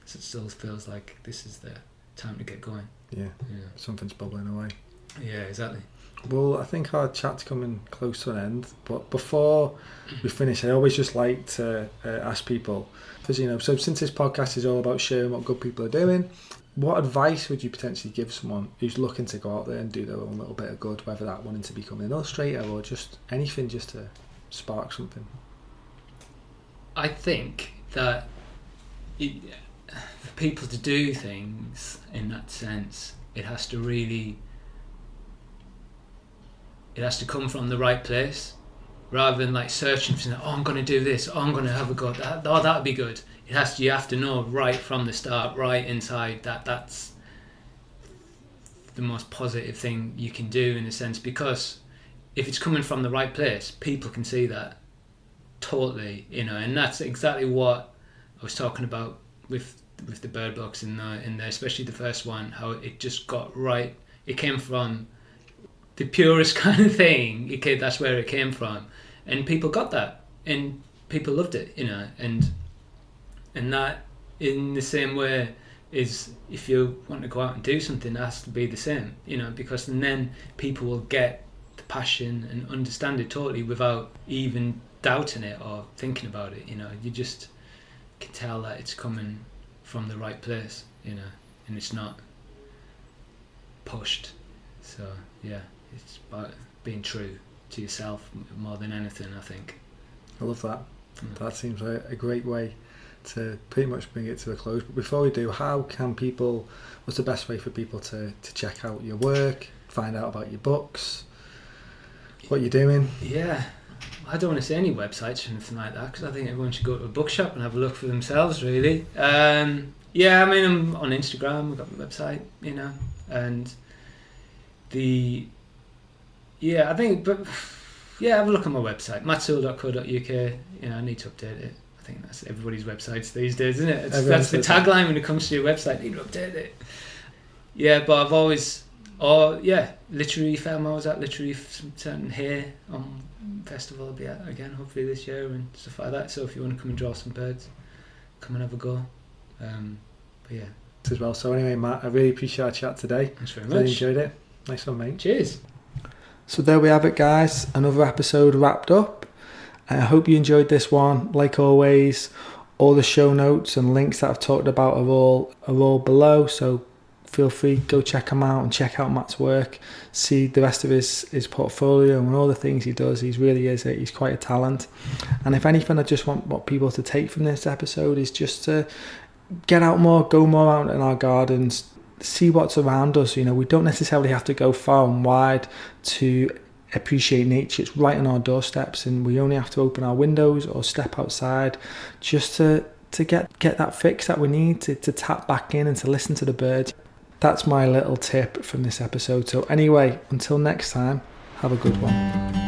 [SPEAKER 2] So it still feels like this is the time to get going.
[SPEAKER 1] Yeah. Something's bubbling away.
[SPEAKER 2] Yeah, exactly.
[SPEAKER 1] Well, I think our chat's coming close to an end, but before we finish, I always just like to ask people, because so since this podcast is all about sharing what good people are doing, what advice would you potentially give someone who's looking to go out there and do their own little bit of good, whether that wanting to become an illustrator or just anything, just to spark something?
[SPEAKER 3] I think that for people to do things in that sense, it has to come from the right place, rather than like searching for something. I'm going to do this. I'm going to have a go. That'd be good. You have to know right from the start, right inside, that's the most positive thing you can do in a sense, because if it's coming from the right place, people can see that totally, and that's exactly what I was talking about with the bird books in there, especially the first one, how it just got right. It came from the purest kind of thing. That's where it came from, and people got that, and people loved it, and that in the same way is, if you want to go out and do something, it has to be the same, because then people will get the passion and understand it totally without even doubting it or thinking about it. You just can tell that it's coming from the right place, and it's not pushed. So yeah, it's about being true to yourself more than anything, I think.
[SPEAKER 1] I love that. That seems a great way to pretty much bring it to a close. But before we do, what's the best way for people to check out your work, find out about your books, what you're doing?
[SPEAKER 2] Yeah, I don't want to say any websites or anything like that, because I think everyone should go to a bookshop and have a look for themselves, really. Yeah, I mean, I'm on Instagram, I've got my website, you know, and I think, but yeah, have a look on my website, mattsewell.co.uk. You know, I need to update it. I think that's everybody's websites these days, isn't it? That's the tagline when it comes to your website, you need to update it. Yeah, but I've always, Literary Film, I was at Literary Certain here on festival, I'll be at again hopefully this year and stuff like that. So if you want to come and draw some birds, come and have a go. But yeah.
[SPEAKER 1] As well. So anyway, Matt, I really appreciate our chat today.
[SPEAKER 2] Thanks very much.
[SPEAKER 1] Really enjoyed it. Nice one, mate.
[SPEAKER 2] Cheers.
[SPEAKER 1] So there we have it, guys. Another episode wrapped up. I hope you enjoyed this one. Like always, all the show notes and links that I've talked about are all below. So feel free, go check him out and check out Matt's work. See the rest of his portfolio and all the things he does. He's quite a talent. And if anything, I just want people to take from this episode is just to get out more, go more out in our gardens, see what's around us. You know, we don't necessarily have to go far and wide to appreciate nature. It's right on our doorsteps, and we only have to open our windows or step outside just to get that fix that we need to tap back in and to listen to the birds. That's my little tip from this episode. So anyway, until next time, have a good one.